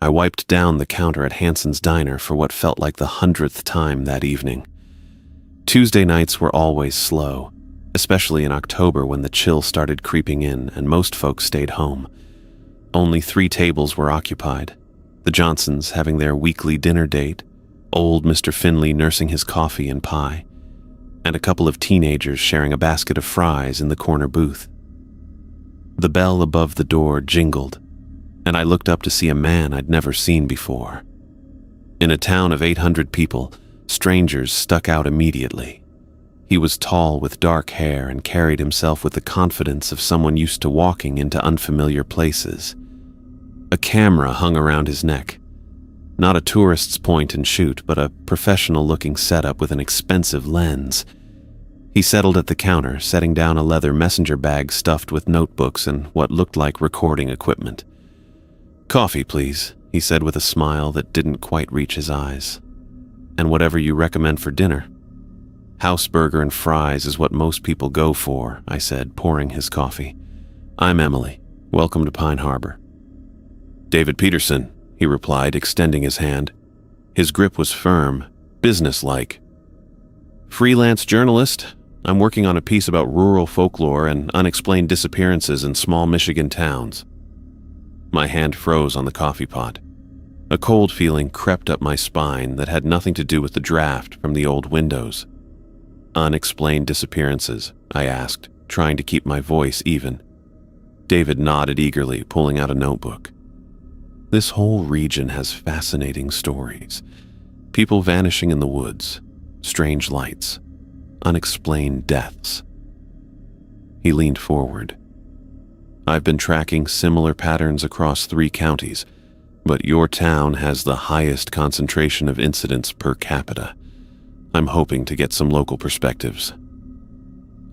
I wiped down the counter at Hanson's Diner for what felt like the 100th time that evening. Tuesday nights were always slow, especially in October when the chill started creeping in and most folks stayed home. Only 3 tables were occupied, the Johnsons having their weekly dinner date, old Mr. Finley nursing his coffee and pie, and a couple of teenagers sharing a basket of fries in the corner booth. The bell above the door jingled, and I looked up to see a man I'd never seen before. In a town of 800 people, strangers stuck out immediately. He was tall with dark hair and carried himself with the confidence of someone used to walking into unfamiliar places. A camera hung around his neck. Not a tourist's point and shoot, but a professional-looking setup with an expensive lens. He settled at the counter, setting down a leather messenger bag stuffed with notebooks and what looked like recording equipment. "Coffee, please," he said with a smile that didn't quite reach his eyes. "And whatever you recommend for dinner." "House burger and fries is what most people go for," I said, pouring his coffee. "I'm Emily. Welcome to Pine Harbor." "David Peterson," he replied, extending his hand. His grip was firm, businesslike. "Freelance journalist. I'm working on a piece about rural folklore and unexplained disappearances in small Michigan towns." My hand froze on the coffee pot. A cold feeling crept up my spine that had nothing to do with the draft from the old windows. "Unexplained disappearances?" I asked, trying to keep my voice even. David nodded eagerly, pulling out a notebook. "This whole region has fascinating stories. People vanishing in the woods, strange lights, unexplained deaths." He leaned forward. "I've been tracking similar patterns across 3 counties, but your town has the highest concentration of incidents per capita. I'm hoping to get some local perspectives."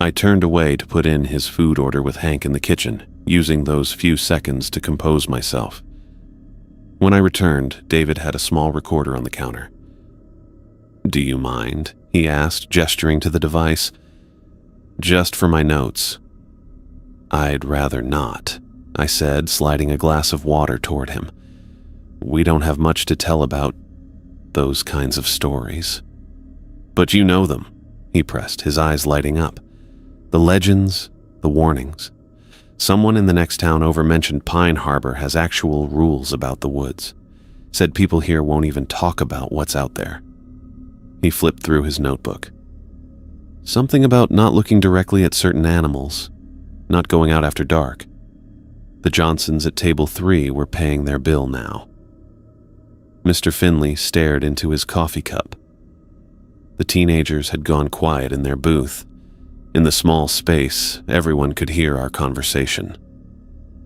I turned away to put in his food order with Hank in the kitchen, using those few seconds to compose myself. When I returned, David had a small recorder on the counter. "Do you mind?" he asked, gesturing to the device. "Just for my notes." "I'd rather not," I said, sliding a glass of water toward him. "We don't have much to tell about those kinds of stories." "But you know them," he pressed, his eyes lighting up. "The legends, the warnings. Someone in the next town over mentioned Pine Harbor has actual rules about the woods. Said people here won't even talk about what's out there." He flipped through his notebook. "Something about not looking directly at certain animals, not going out after dark." The Johnsons at table 3 were paying their bill now. Mr. Finley stared into his coffee cup. The teenagers had gone quiet in their booth. In the small space, everyone could hear our conversation.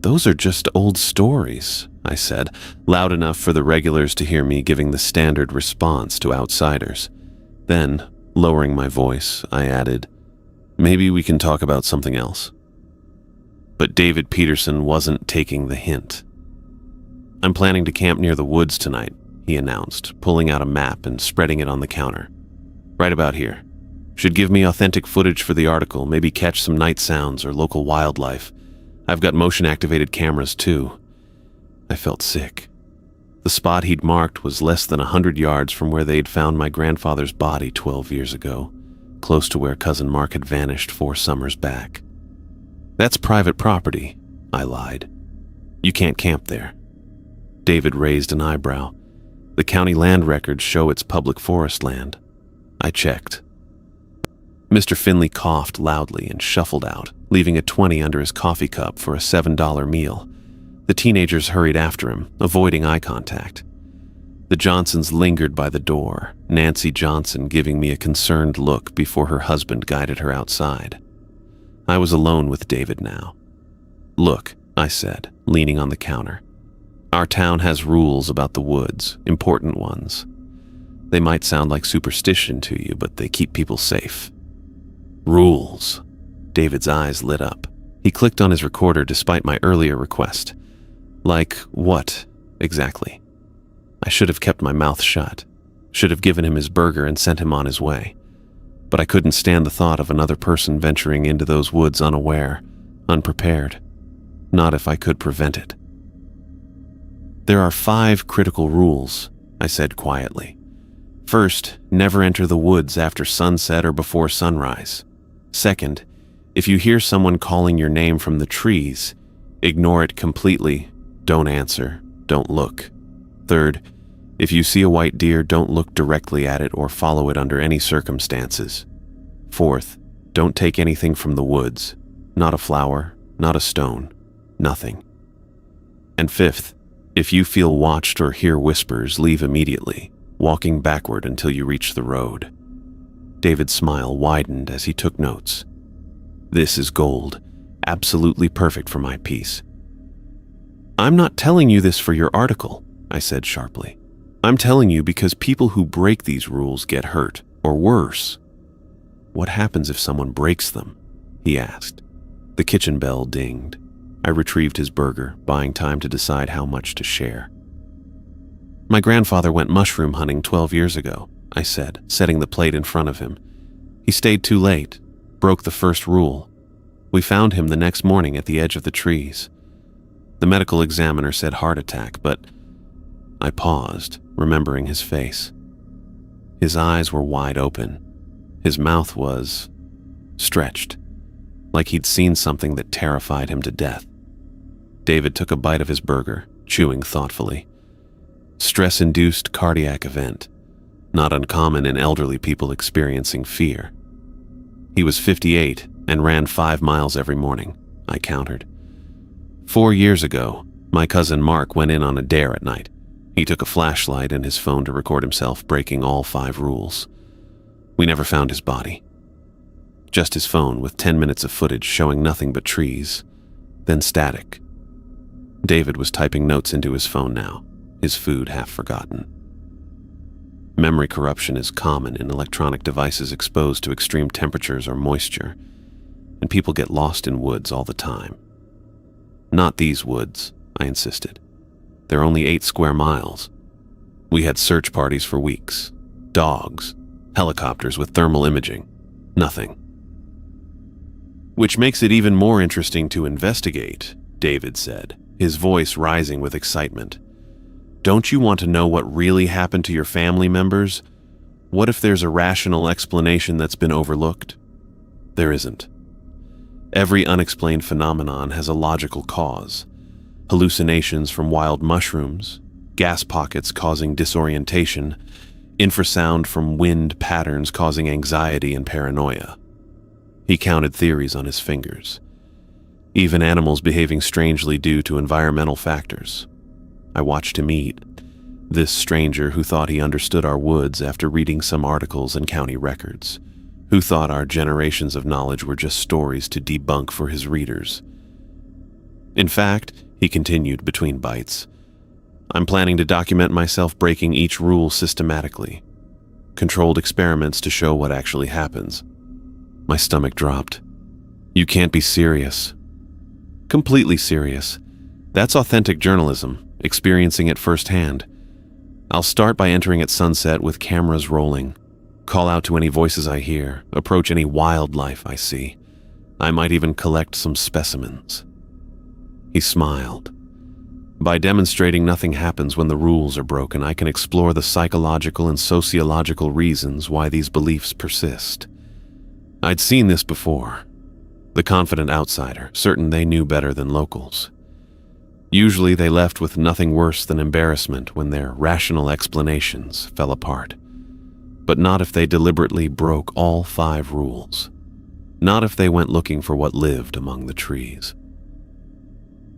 "Those are just old stories," I said, loud enough for the regulars to hear me giving the standard response to outsiders. Then, lowering my voice, I added, "Maybe we can talk about something else." But David Peterson wasn't taking the hint. "I'm planning to camp near the woods tonight," he announced, pulling out a map and spreading it on the counter. "Right about here. Should give me authentic footage for the article, maybe catch some night sounds or local wildlife. I've got motion-activated cameras too." I felt sick. The spot he'd marked was less than 100 yards from where they'd found my grandfather's body 12 years ago, close to where Cousin Mark had vanished 4 summers back. "That's private property," I lied. "You can't camp there." David raised an eyebrow. "The county land records show it's public forest land." I checked. Mr. Finley coughed loudly and shuffled out, leaving a 20 under his coffee cup for a $7 meal. The teenagers hurried after him, avoiding eye contact. The Johnsons lingered by the door, Nancy Johnson giving me a concerned look before her husband guided her outside. I was alone with David now. "Look," I said, leaning on the counter. "Our town has rules about the woods, important ones. They might sound like superstition to you, but they keep people safe." "Rules." David's eyes lit up. He clicked on his recorder despite my earlier request. "Like what, exactly?" I should have kept my mouth shut, should have given him his burger and sent him on his way. But I couldn't stand the thought of another person venturing into those woods unaware, unprepared. Not if I could prevent it. There are 5 critical rules, I said quietly. First, never enter the woods after sunset or before sunrise. Second, if you hear someone calling your name from the trees, ignore it completely. Don't answer. Don't look. Third, if you see a white deer, don't look directly at it or follow it under any circumstances. Fourth, don't take anything from the woods. Not a flower, not a stone, nothing. And fifth, if you feel watched or hear whispers, leave immediately, walking backward until you reach the road. David's smile widened as he took notes. This is gold, absolutely perfect for my piece. I'm not telling you this for your article, I said sharply. I'm telling you because people who break these rules get hurt, or worse. What happens if someone breaks them? He asked. The kitchen bell dinged. I retrieved his burger, buying time to decide how much to share. My grandfather went mushroom hunting 12 years ago, I said, setting the plate in front of him. He stayed too late, broke the first rule. We found him the next morning at the edge of the trees. The medical examiner said heart attack, but I paused, remembering his face. His eyes were wide open. His mouth was stretched, like he'd seen something that terrified him to death. David took a bite of his burger, chewing thoughtfully. Stress-induced cardiac event, not uncommon in elderly people experiencing fear. He was 58 and ran 5 miles every morning, I countered. 4 years ago, my cousin Mark went in on a dare at night. He took a flashlight and his phone to record himself breaking all 5 rules. We never found his body. Just his phone with 10 minutes of footage showing nothing but trees, then static. David was typing notes into his phone now, his food half forgotten. Memory corruption is common in electronic devices exposed to extreme temperatures or moisture, and people get lost in woods all the time. Not these woods, I insisted. They're only 8 square miles. We had search parties for weeks. Dogs, helicopters with thermal imaging. Nothing. Which makes it even more interesting to investigate, David said, his voice rising with excitement. Don't you want to know what really happened to your family members? What if there's a rational explanation that's been overlooked? There isn't. Every unexplained phenomenon has a logical cause. Hallucinations from wild mushrooms, gas pockets causing disorientation, infrasound from wind patterns causing anxiety and paranoia. He counted theories on his fingers. Even animals behaving strangely due to environmental factors. I watched him eat. This stranger who thought he understood our woods after reading some articles and county records, who thought our generations of knowledge were just stories to debunk for his readers. In fact, he continued between bites, I'm planning to document myself breaking each rule systematically. Controlled experiments to show what actually happens. My stomach dropped. You can't be serious. Completely serious. That's authentic journalism, experiencing it firsthand. I'll start by entering at sunset with cameras rolling. Call out to any voices I hear, approach any wildlife I see. I might even collect some specimens. He smiled. By demonstrating nothing happens when the rules are broken, I can explore the psychological and sociological reasons why these beliefs persist. I'd seen this before. The confident outsider, certain they knew better than locals. Usually they left with nothing worse than embarrassment when their rational explanations fell apart. But not if they deliberately broke all 5 rules. Not if they went looking for what lived among the trees.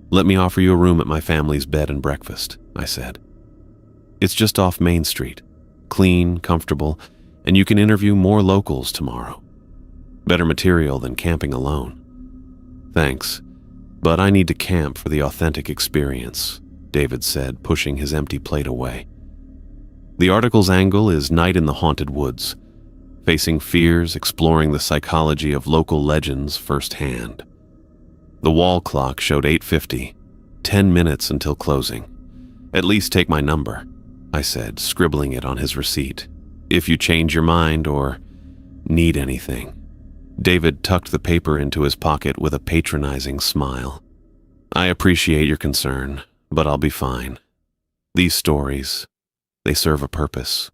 Let me offer you a room at my family's bed and breakfast, I said. It's just off Main Street. Clean, comfortable, and you can interview more locals tomorrow. Better material than camping alone. Thanks, but I need to camp for the authentic experience, David said, pushing his empty plate away. The article's angle is Night in the Haunted Woods, facing fears, exploring the psychology of local legends firsthand. The wall clock showed 8:50, 10 minutes until closing. At least take my number, I said, scribbling it on his receipt. If you change your mind or need anything. David tucked the paper into his pocket with a patronizing smile. I appreciate your concern, but I'll be fine. These stories, they serve a purpose.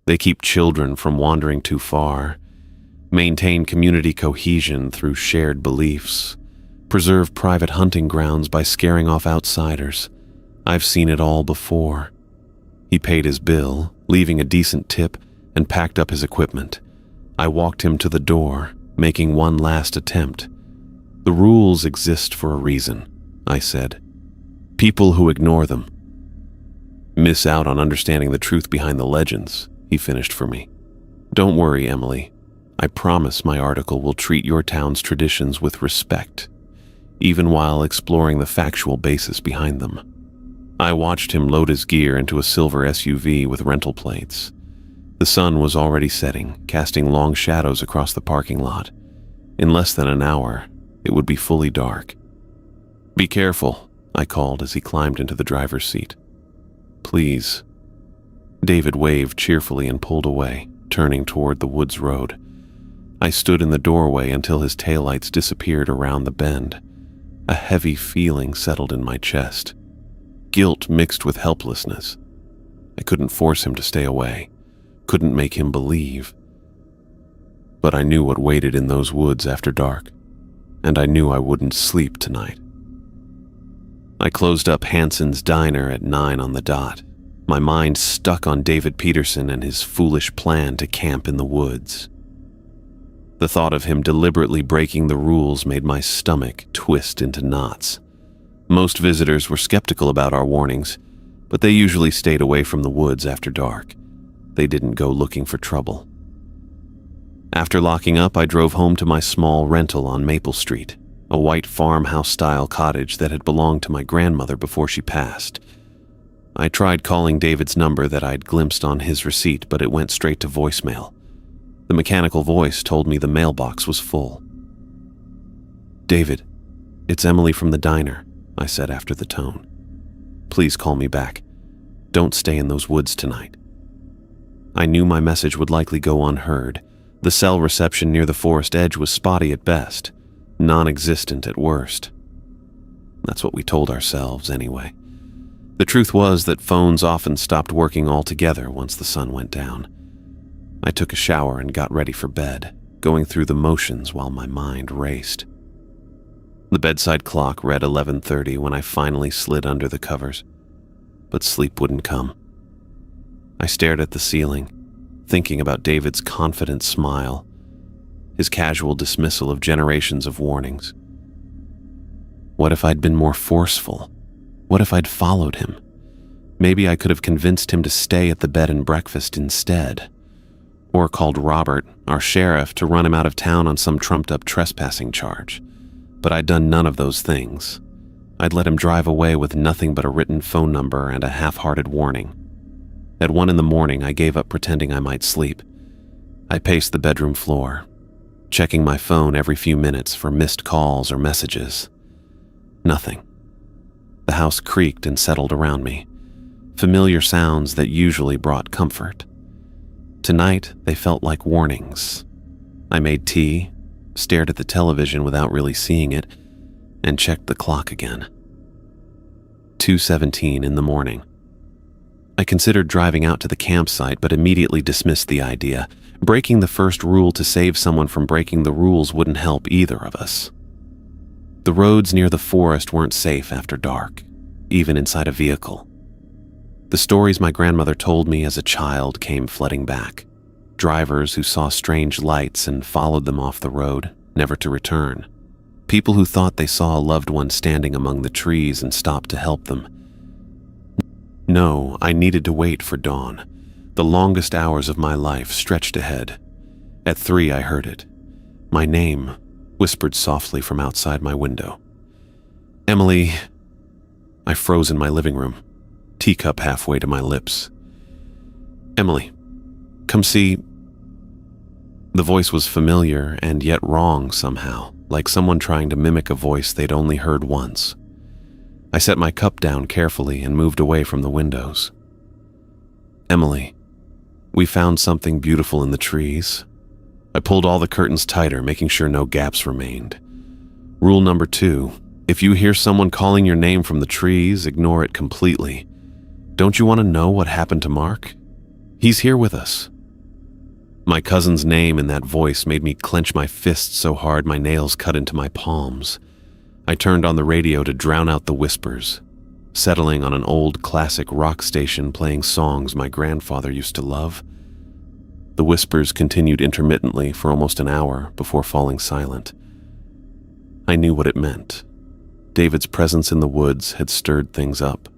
They keep children from wandering too far, maintain community cohesion through shared beliefs, preserve private hunting grounds by scaring off outsiders. I've seen it all before. He paid his bill, leaving a decent tip, and packed up his equipment. I walked him to the door, making one last attempt. The rules exist for a reason, I said. People who ignore them miss out on understanding the truth behind the legends, he finished for me. Don't worry, Emily. I promise my article will treat your town's traditions with respect, even while exploring the factual basis behind them. I watched him load his gear into a silver SUV with rental plates. The sun was already setting, casting long shadows across the parking lot. In less than an hour, it would be fully dark. Be careful, I called as he climbed into the driver's seat. Please. David waved cheerfully and pulled away, turning toward the woods road. I stood in the doorway until his taillights disappeared around the bend. A heavy feeling settled in my chest. Guilt mixed with helplessness. I couldn't force him to stay away, couldn't make him believe. But I knew what waited in those woods after dark, and I knew I wouldn't sleep tonight. I closed up Hanson's Diner at 9 on the dot, my mind stuck on David Peterson and his foolish plan to camp in the woods. The thought of him deliberately breaking the rules made my stomach twist into knots. Most visitors were skeptical about our warnings, but they usually stayed away from the woods after dark. They didn't go looking for trouble. After locking up, I drove home to my small rental on Maple Street, a white farmhouse-style cottage that had belonged to my grandmother before she passed. I tried calling David's number that I'd glimpsed on his receipt, but it went straight to voicemail. The mechanical voice told me the mailbox was full. David, it's Emily from the diner, I said after the tone. Please call me back. Don't stay in those woods tonight. I knew my message would likely go unheard. The cell reception near the forest edge was spotty at best, non-existent at worst. That's what we told ourselves anyway. The truth was that phones often stopped working altogether once the sun went down. I took a shower and got ready for bed, going through the motions while my mind raced. The bedside clock read 11:30 when I finally slid under the covers, but sleep wouldn't come. I stared at the ceiling, thinking about David's confident smile, his casual dismissal of generations of warnings. What if I'd been more forceful? What if I'd followed him? Maybe I could have convinced him to stay at the bed and breakfast instead. Or called Robert, our sheriff, to run him out of town on some trumped-up trespassing charge. But I'd done none of those things. I'd let him drive away with nothing but a written phone number and a half-hearted warning. At 1 a.m, I gave up pretending I might sleep. I paced the bedroom floor, checking my phone every few minutes for missed calls or messages. Nothing. The house creaked and settled around me, familiar sounds that usually brought comfort. Tonight, they felt like warnings. I made tea, stared at the television without really seeing it, and checked the clock again. 2:17 in the morning. I considered driving out to the campsite, but immediately dismissed the idea. Breaking the first rule to save someone from breaking the rules wouldn't help either of us. The roads near the forest weren't safe after dark, even inside a vehicle. The stories my grandmother told me as a child came flooding back. Drivers who saw strange lights and followed them off the road, never to return. People who thought they saw a loved one standing among the trees and stopped to help them. No, I needed to wait for dawn. The longest hours of my life stretched ahead. At 3, I heard it. My name, whispered softly from outside my window. Emily. I froze in my living room, teacup halfway to my lips. Emily, come see. The voice was familiar and yet wrong somehow, like someone trying to mimic a voice they'd only heard once. I set my cup down carefully and moved away from the windows. Emily, we found something beautiful in the trees. I pulled all the curtains tighter, making sure no gaps remained. Rule number 2, if you hear someone calling your name from the trees, ignore it completely. Don't you want to know what happened to Mark? He's here with us." My cousin's name in that voice made me clench my fists so hard my nails cut into my palms. I turned on the radio to drown out the whispers, settling on an old classic rock station playing songs my grandfather used to love. The whispers continued intermittently for almost an hour before falling silent. I knew what it meant. David's presence in the woods had stirred things up,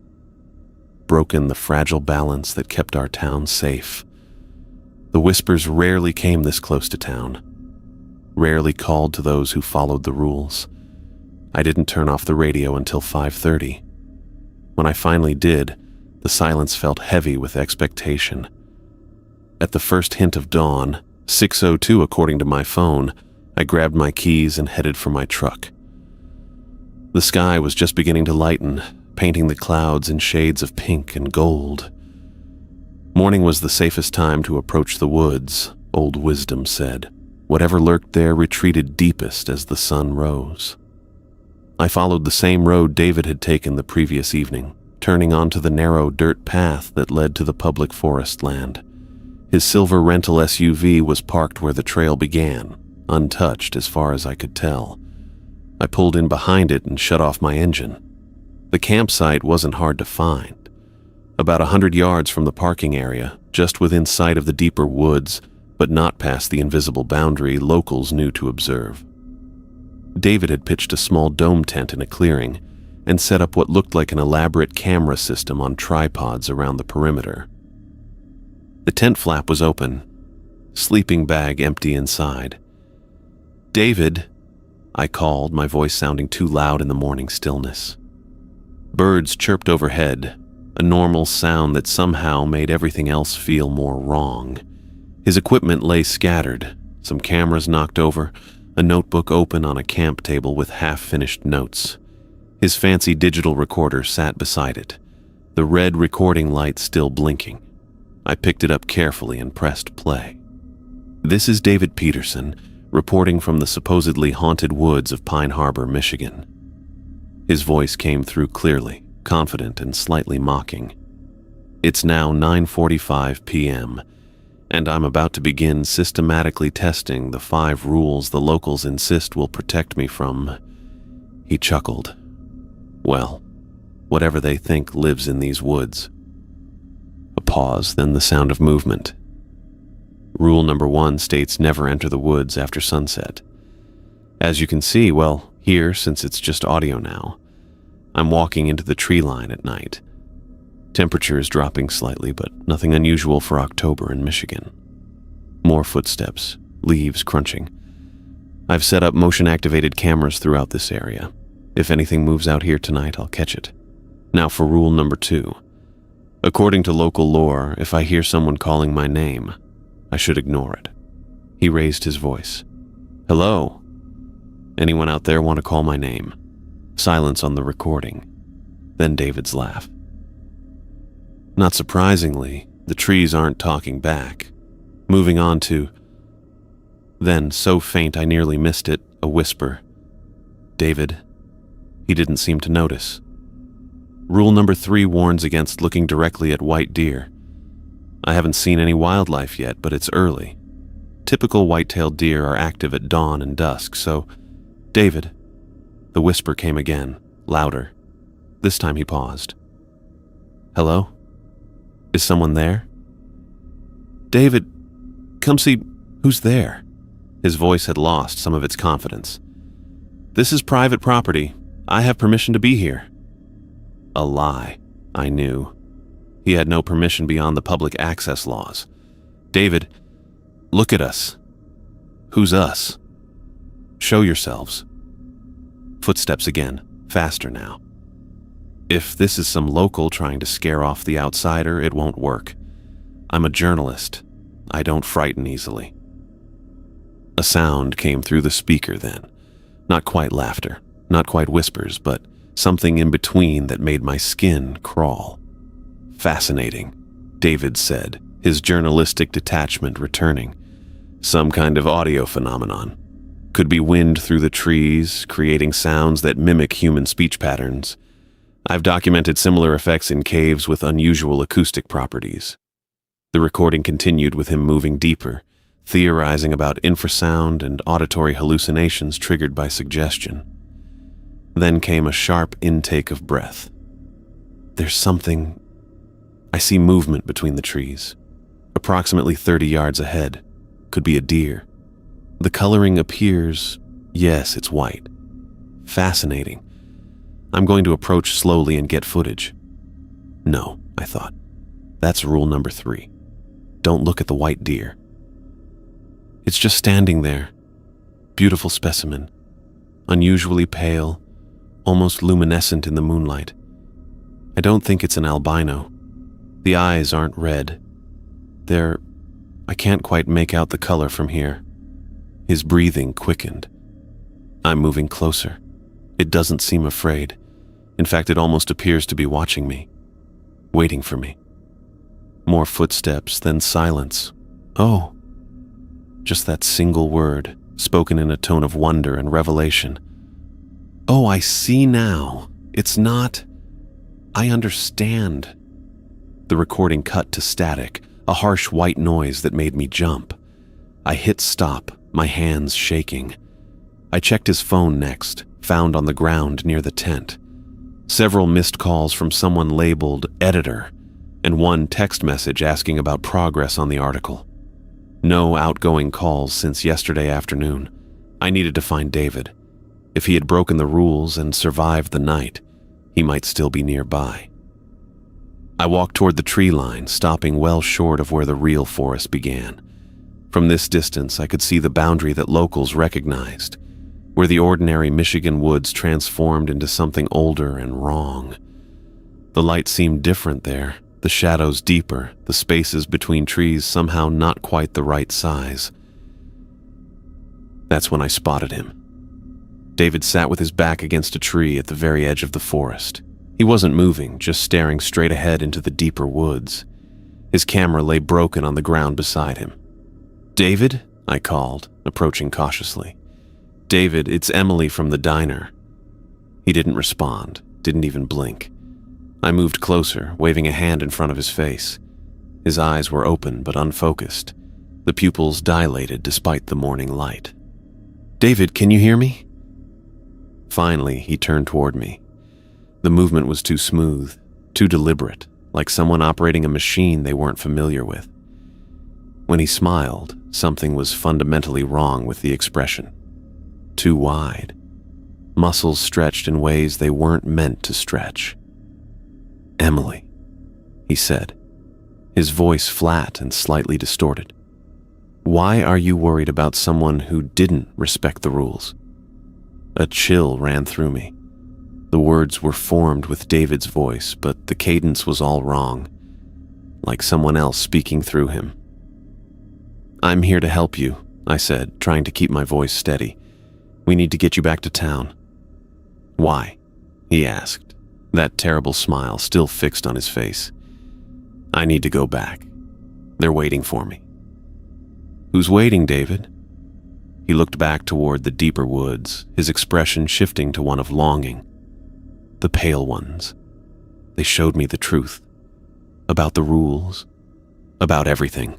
broken the fragile balance that kept our town safe. The whispers rarely came this close to town, rarely called to those who followed the rules. I didn't turn off the radio until 5:30. When I finally did, the silence felt heavy with expectation. At the first hint of dawn, 6:02 according to my phone, I grabbed my keys and headed for my truck. The sky was just beginning to lighten, painting the clouds in shades of pink and gold. Morning was the safest time to approach the woods, old wisdom said. Whatever lurked there retreated deepest as the sun rose. I followed the same road David had taken the previous evening, turning onto the narrow dirt path that led to the public forest land. His silver rental SUV was parked where the trail began, untouched as far as I could tell. I pulled in behind it and shut off my engine. The campsite wasn't hard to find. About 100 yards from the parking area, just within sight of the deeper woods, but not past the invisible boundary locals knew to observe. David had pitched a small dome tent in a clearing and set up what looked like an elaborate camera system on tripods around the perimeter. The tent flap was open, sleeping bag empty inside. "David," I called, my voice sounding too loud in the morning stillness. Birds chirped overhead, a normal sound that somehow made everything else feel more wrong. His equipment lay scattered, some cameras knocked over, a notebook open on a camp table with half-finished notes. His fancy digital recorder sat beside it, the red recording light still blinking. I picked it up carefully and pressed play. "This is David Peterson, reporting from the supposedly haunted woods of Pine Harbor, Michigan." His voice came through clearly, confident and slightly mocking. "It's now 9:45 p.m., and I'm about to begin systematically testing the 5 rules the locals insist will protect me from." He chuckled. "Well, whatever they think lives in these woods." A pause, then the sound of movement. Rule number 1 states never enter the woods after sunset. As you can see, well, here, since it's just audio now, I'm walking into the tree line at night. Temperature is dropping slightly, but nothing unusual for October in Michigan. More footsteps, leaves crunching. I've set up motion-activated cameras throughout this area. If anything moves out here tonight, I'll catch it. Now for rule number 2. According to local lore, if I hear someone calling my name, I should ignore it. He raised his voice. "Hello? Anyone out there want to call my name?" Silence on the recording. Then David's laugh. Not surprisingly, the trees aren't talking back. Moving on to... Then, so faint I nearly missed it, a whisper. "David." He didn't seem to notice. Rule number 3 warns against looking directly at white deer. I haven't seen any wildlife yet, but it's early. Typical white-tailed deer are active at dawn and dusk, so... "David." The whisper came again, louder. This time he paused. "Hello? Is someone there?" "David, come see who's there." His voice had lost some of its confidence. "This is private property. I have permission to be here." A lie, I knew. He had no permission beyond the public access laws. "David, look at us." "Who's us?" "Show yourselves." Footsteps again, faster now. If this is some local trying to scare off the outsider, it won't work. I'm a journalist. I don't frighten easily. A sound came through the speaker then. Not quite laughter, not quite whispers, but something in between that made my skin crawl. "Fascinating," David said, his journalistic detachment returning. "Some kind of audio phenomenon. Could be wind through the trees, creating sounds that mimic human speech patterns. I've documented similar effects in caves with unusual acoustic properties. The recording continued with him moving deeper, theorizing about infrasound and auditory hallucinations triggered by suggestion. Then came a sharp intake of breath. There's something... I see movement between the trees. Approximately 30 yards ahead. Could be a deer. The coloring appears... yes, it's white. Fascinating. I'm going to approach slowly and get footage. No, I thought. That's rule number 3. Don't look at the white deer. It's just standing there. Beautiful specimen. Unusually pale, almost luminescent in the moonlight. I don't think it's an albino. The eyes aren't red. I can't quite make out the color from here. His breathing quickened. I'm moving closer. It doesn't seem afraid. In fact, it almost appears to be watching me, waiting for me. More footsteps, then silence. Oh. Just that single word, spoken in a tone of wonder and revelation. Oh, I see now. It's not... I understand. The recording cut to static, a harsh white noise that made me jump. I hit stop, my hands shaking. I checked his phone next, found on the ground near the tent. Several missed calls from someone labeled editor, and one text message asking about progress on the article. No outgoing calls since yesterday afternoon. I needed to find David. If he had broken the rules and survived the night, he might still be nearby. I walked toward the tree line, stopping well short of where the real forest began. From this distance, I could see the boundary that locals recognized, where the ordinary Michigan woods transformed into something older and wrong. The light seemed different there, the shadows deeper, the spaces between trees somehow not quite the right size. That's when I spotted him. David sat with his back against a tree at the very edge of the forest. He wasn't moving, just staring straight ahead into the deeper woods. His camera lay broken on the ground beside him. "David?" I called, approaching cautiously. "David, it's Emily from the diner." He didn't respond, didn't even blink. I moved closer, waving a hand in front of his face. His eyes were open but unfocused, the pupils dilated despite the morning light. "David, can you hear me?" Finally, he turned toward me. The movement was too smooth, too deliberate, like someone operating a machine they weren't familiar with. When he smiled, something was fundamentally wrong with the expression. Too wide. Muscles stretched in ways they weren't meant to stretch. "Emily," he said, his voice flat and slightly distorted. "Why are you worried about someone who didn't respect the rules?" A chill ran through me. The words were formed with David's voice, but the cadence was all wrong, like someone else speaking through him. "I'm here to help you," I said, trying to keep my voice steady. "We need to get you back to town." "Why?" he asked, that terrible smile still fixed on his face. "I need to go back. They're waiting for me." "Who's waiting, David?" He looked back toward the deeper woods, his expression shifting to one of longing. "The pale ones. They showed me the truth. About the rules. About everything."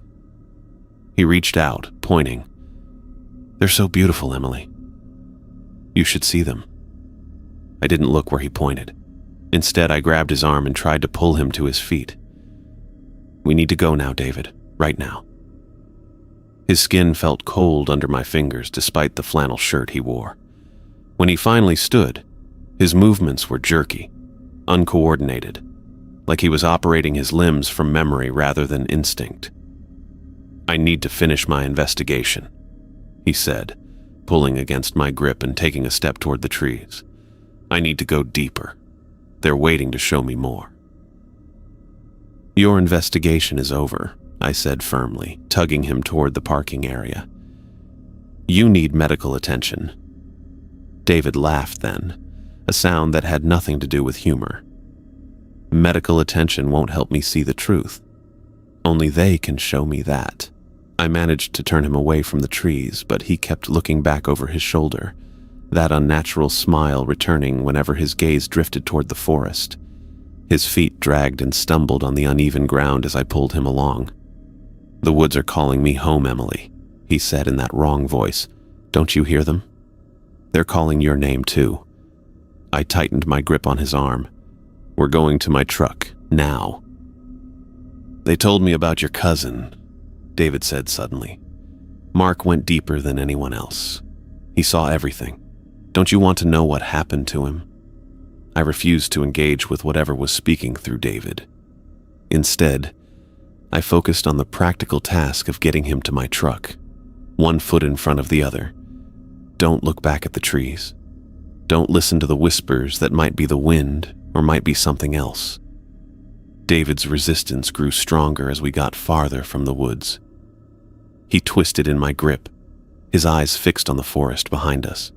He reached out, pointing. "They're so beautiful, Emily. You should see them." I didn't look where he pointed. Instead, I grabbed his arm and tried to pull him to his feet. "We need to go now, David. Right now." His skin felt cold under my fingers despite the flannel shirt he wore. When he finally stood, his movements were jerky, uncoordinated, like he was operating his limbs from memory rather than instinct. "I need to finish my investigation," he said, pulling against my grip and taking a step toward the trees. "I need to go deeper. They're waiting to show me more." "Your investigation is over," I said firmly, tugging him toward the parking area. "You need medical attention." David laughed then, a sound that had nothing to do with humor. "Medical attention won't help me see the truth. Only they can show me that." I managed to turn him away from the trees, but he kept looking back over his shoulder, that unnatural smile returning whenever his gaze drifted toward the forest. His feet dragged and stumbled on the uneven ground as I pulled him along. "The woods are calling me home, Emily," he said in that wrong voice. "Don't you hear them? They're calling your name too." I tightened my grip on his arm. "We're going to my truck, now." "They told me about your cousin," David said suddenly. "Mark went deeper than anyone else. He saw everything. Don't you want to know what happened to him?" I refused to engage with whatever was speaking through David. Instead, I focused on the practical task of getting him to my truck, one foot in front of the other. Don't look back at the trees. Don't listen to the whispers that might be the wind or might be something else. David's resistance grew stronger as we got farther from the woods. He twisted in my grip, his eyes fixed on the forest behind us.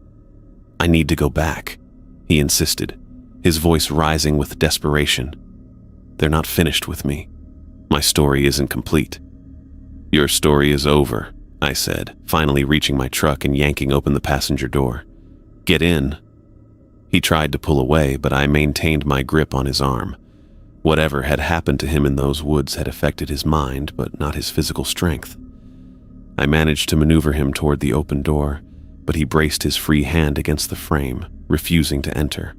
"I need to go back," he insisted, his voice rising with desperation. "They're not finished with me. My story isn't complete." "Your story is over," I said, finally reaching my truck and yanking open the passenger door. "Get in." He tried to pull away, but I maintained my grip on his arm. Whatever had happened to him in those woods had affected his mind, but not his physical strength. I managed to maneuver him toward the open door, but he braced his free hand against the frame, refusing to enter.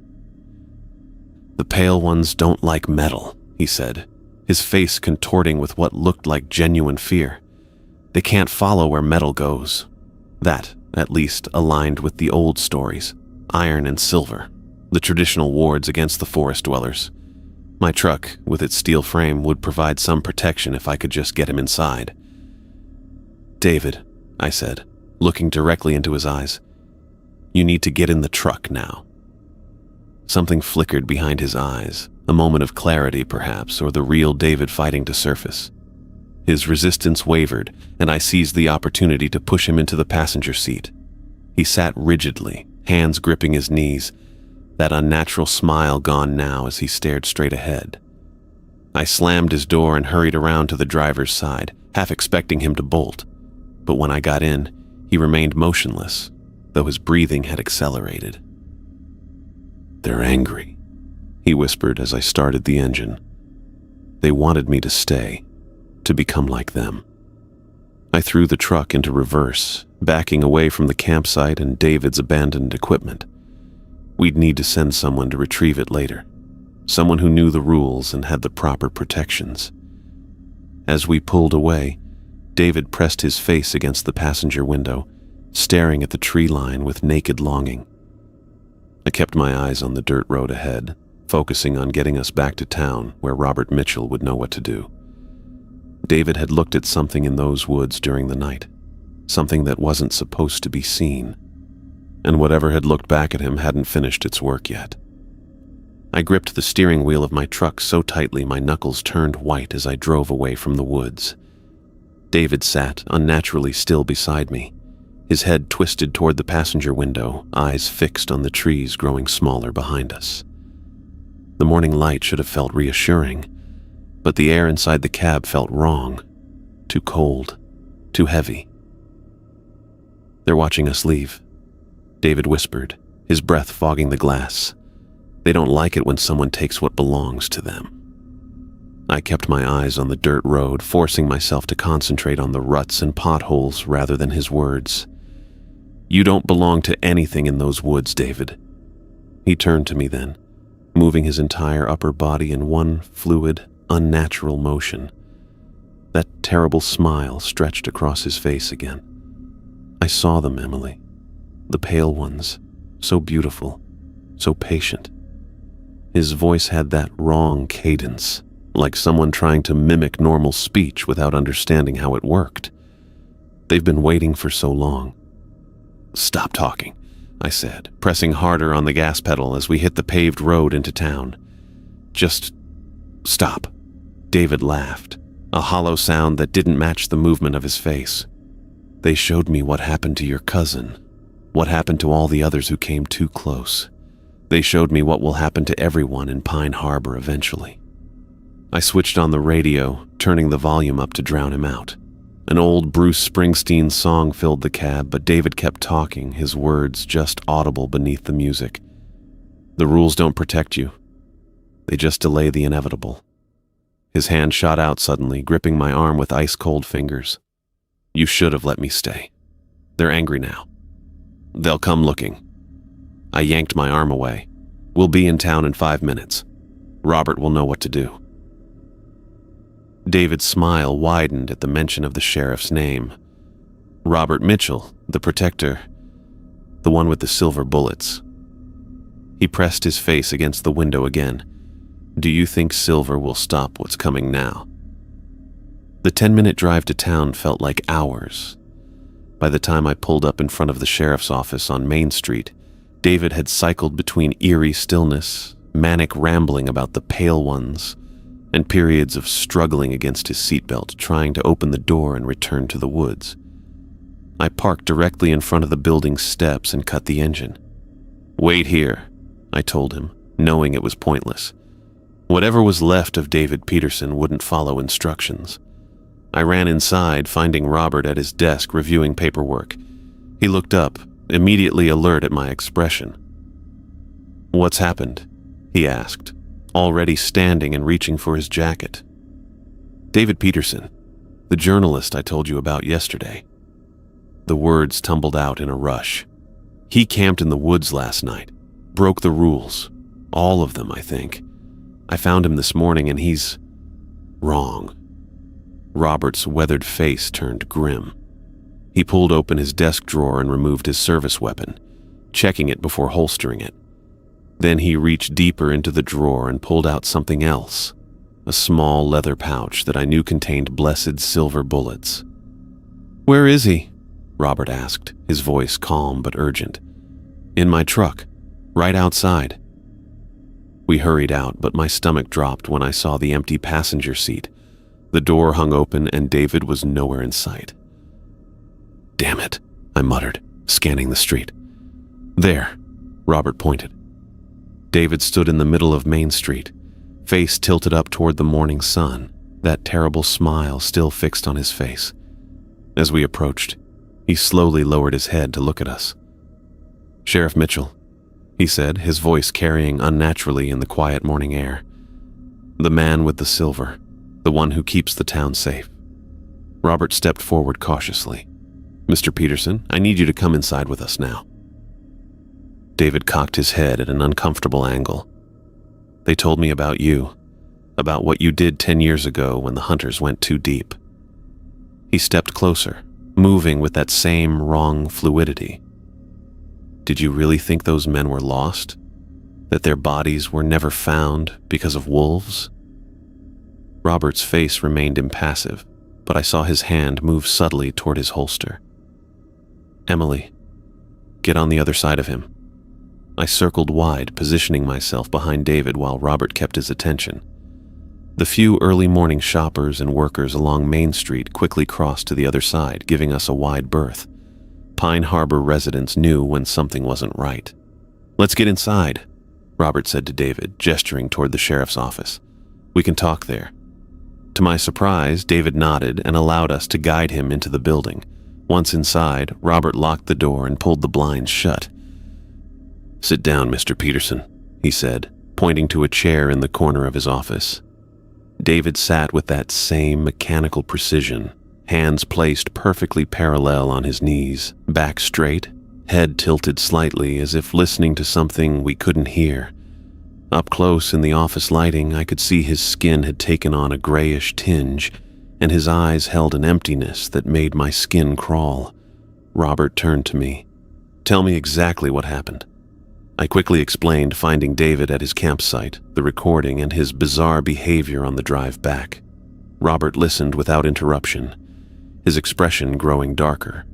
"The Pale Ones don't like metal," he said, his face contorting with what looked like genuine fear. "They can't follow where metal goes." That, at least, aligned with the old stories, iron and silver, the traditional wards against the forest dwellers. My truck, with its steel frame, would provide some protection if I could just get him inside. "David," I said, looking directly into his eyes, "you need to get in the truck now." Something flickered behind his eyes, a moment of clarity perhaps, or the real David fighting to surface. His resistance wavered, and I seized the opportunity to push him into the passenger seat. He sat rigidly, hands gripping his knees, that unnatural smile gone now as he stared straight ahead. I slammed his door and hurried around to the driver's side, half expecting him to bolt. But when I got in, he remained motionless, though his breathing had accelerated. "They're angry," he whispered as I started the engine. "They wanted me to stay, to become like them." I threw the truck into reverse, backing away from the campsite and David's abandoned equipment. We'd need to send someone to retrieve it later, someone who knew the rules and had the proper protections. As we pulled away, David pressed his face against the passenger window, staring at the tree line with naked longing. I kept my eyes on the dirt road ahead, focusing on getting us back to town where Robert Mitchell would know what to do. David had looked at something in those woods during the night, something that wasn't supposed to be seen, and whatever had looked back at him hadn't finished its work yet. I gripped the steering wheel of my truck so tightly my knuckles turned white as I drove away from the woods. David sat unnaturally still beside me, his head twisted toward the passenger window, eyes fixed on the trees growing smaller behind us. The morning light should have felt reassuring, but the air inside the cab felt wrong, too cold, too heavy. "They're watching us leave," David whispered, his breath fogging the glass. "They don't like it when someone takes what belongs to them." I kept my eyes on the dirt road, forcing myself to concentrate on the ruts and potholes rather than his words. "You don't belong to anything in those woods, David." He turned to me then, moving his entire upper body in one fluid, unnatural motion. That terrible smile stretched across his face again. "I saw them, Emily. The Pale Ones, so beautiful, so patient." His voice had that wrong cadence, like someone trying to mimic normal speech without understanding how it worked. "They've been waiting for so long." "Stop talking," I said, pressing harder on the gas pedal as we hit the paved road into town. "Just stop." David laughed, a hollow sound that didn't match the movement of his face. "They showed me what happened to your cousin, what happened to all the others who came too close. They showed me what will happen to everyone in Pine Harbor eventually." I switched on the radio, turning the volume up to drown him out. An old Bruce Springsteen song filled the cab, but David kept talking, his words just audible beneath the music. The rules don't protect you. They just delay the inevitable. His hand shot out suddenly, gripping my arm with ice-cold fingers. You should have let me stay. They're angry now. They'll come looking. I yanked my arm away. We'll be in town in 5 minutes. Robert will know what to do. David's smile widened at the mention of the sheriff's name. Robert Mitchell, the protector, the one with the silver bullets. He pressed his face against the window again. Do you think Silver will stop what's coming now? The 10-minute drive to town felt like hours. By the time I pulled up in front of the sheriff's office on Main Street, David had cycled between eerie stillness, manic rambling about the Pale Ones, and periods of struggling against his seatbelt, trying to open the door and return to the woods. I parked directly in front of the building's steps and cut the engine. Wait here, I told him, knowing it was pointless. Whatever was left of David Peterson wouldn't follow instructions. I ran inside, finding Robert at his desk reviewing paperwork. He looked up, immediately alert at my expression. What's happened? He asked, already standing and reaching for his jacket. David Peterson, the journalist I told you about yesterday. The words tumbled out in a rush. He camped in the woods last night, broke the rules, all of them, I think. I found him this morning and he's wrong. Robert's weathered face turned grim. He pulled open his desk drawer and removed his service weapon, checking it before holstering it. Then he reached deeper into the drawer and pulled out something else, a small leather pouch that I knew contained blessed silver bullets. Where is he? Robert asked, his voice calm but urgent. In my truck, right outside. We hurried out, but my stomach dropped when I saw the empty passenger seat. The door hung open and David was nowhere in sight. Damn it, I muttered, scanning the street. There, Robert pointed. David stood in the middle of Main Street, face tilted up toward the morning sun, that terrible smile still fixed on his face. As we approached, he slowly lowered his head to look at us. Sheriff Mitchell, he said, his voice carrying unnaturally in the quiet morning air. The man with the silver, the one who keeps the town safe. Robert stepped forward cautiously. Mr. Peterson, I need you to come inside with us now. David cocked his head at an uncomfortable angle. They told me about you, about what you did 10 years ago when the hunters went too deep. He stepped closer, moving with that same wrong fluidity. Did you really think those men were lost? That their bodies were never found because of wolves? Robert's face remained impassive, but I saw his hand move subtly toward his holster. Emily, get on the other side of him. I circled wide, positioning myself behind David while Robert kept his attention. The few early morning shoppers and workers along Main Street quickly crossed to the other side, giving us a wide berth. Pine Harbor residents knew when something wasn't right. Let's get inside, Robert said to David, gesturing toward the sheriff's office. We can talk there. To my surprise, David nodded and allowed us to guide him into the building. Once inside, Robert locked the door and pulled the blinds shut. Sit down, Mr. Peterson, he said, pointing to a chair in the corner of his office. David sat with that same mechanical precision, hands placed perfectly parallel on his knees, back straight, head tilted slightly as if listening to something we couldn't hear. Up close in the office lighting, I could see his skin had taken on a grayish tinge, and his eyes held an emptiness that made my skin crawl. Robert turned to me. Tell me exactly what happened. I quickly explained finding David at his campsite, the recording, and his bizarre behavior on the drive back. Robert listened without interruption, his expression growing darker.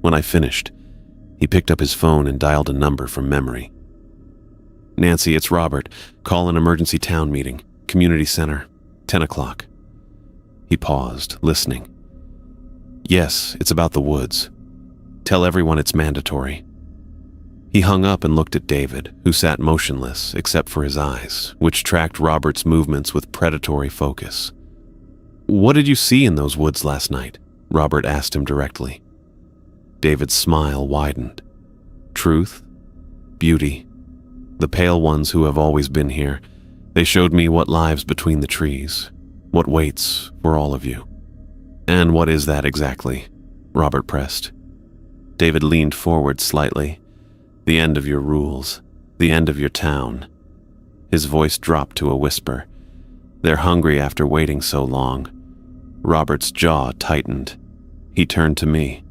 When I finished, he picked up his phone and dialed a number from memory. Nancy, it's Robert. Call an emergency town meeting. Community center. 10 o'clock. He paused, listening. Yes, it's about the woods. Tell everyone it's mandatory. He hung up and looked at David, who sat motionless except for his eyes, which tracked Robert's movements with predatory focus. What did you see in those woods last night? Robert asked him directly. David's smile widened. Truth? Beauty? The pale ones who have always been here. They showed me what lives between the trees, what waits for all of you. And what is that exactly? Robert pressed. David leaned forward slightly. The end of your rules, the end of your town. His voice dropped to a whisper. They're hungry after waiting so long. Robert's jaw tightened. He turned to me.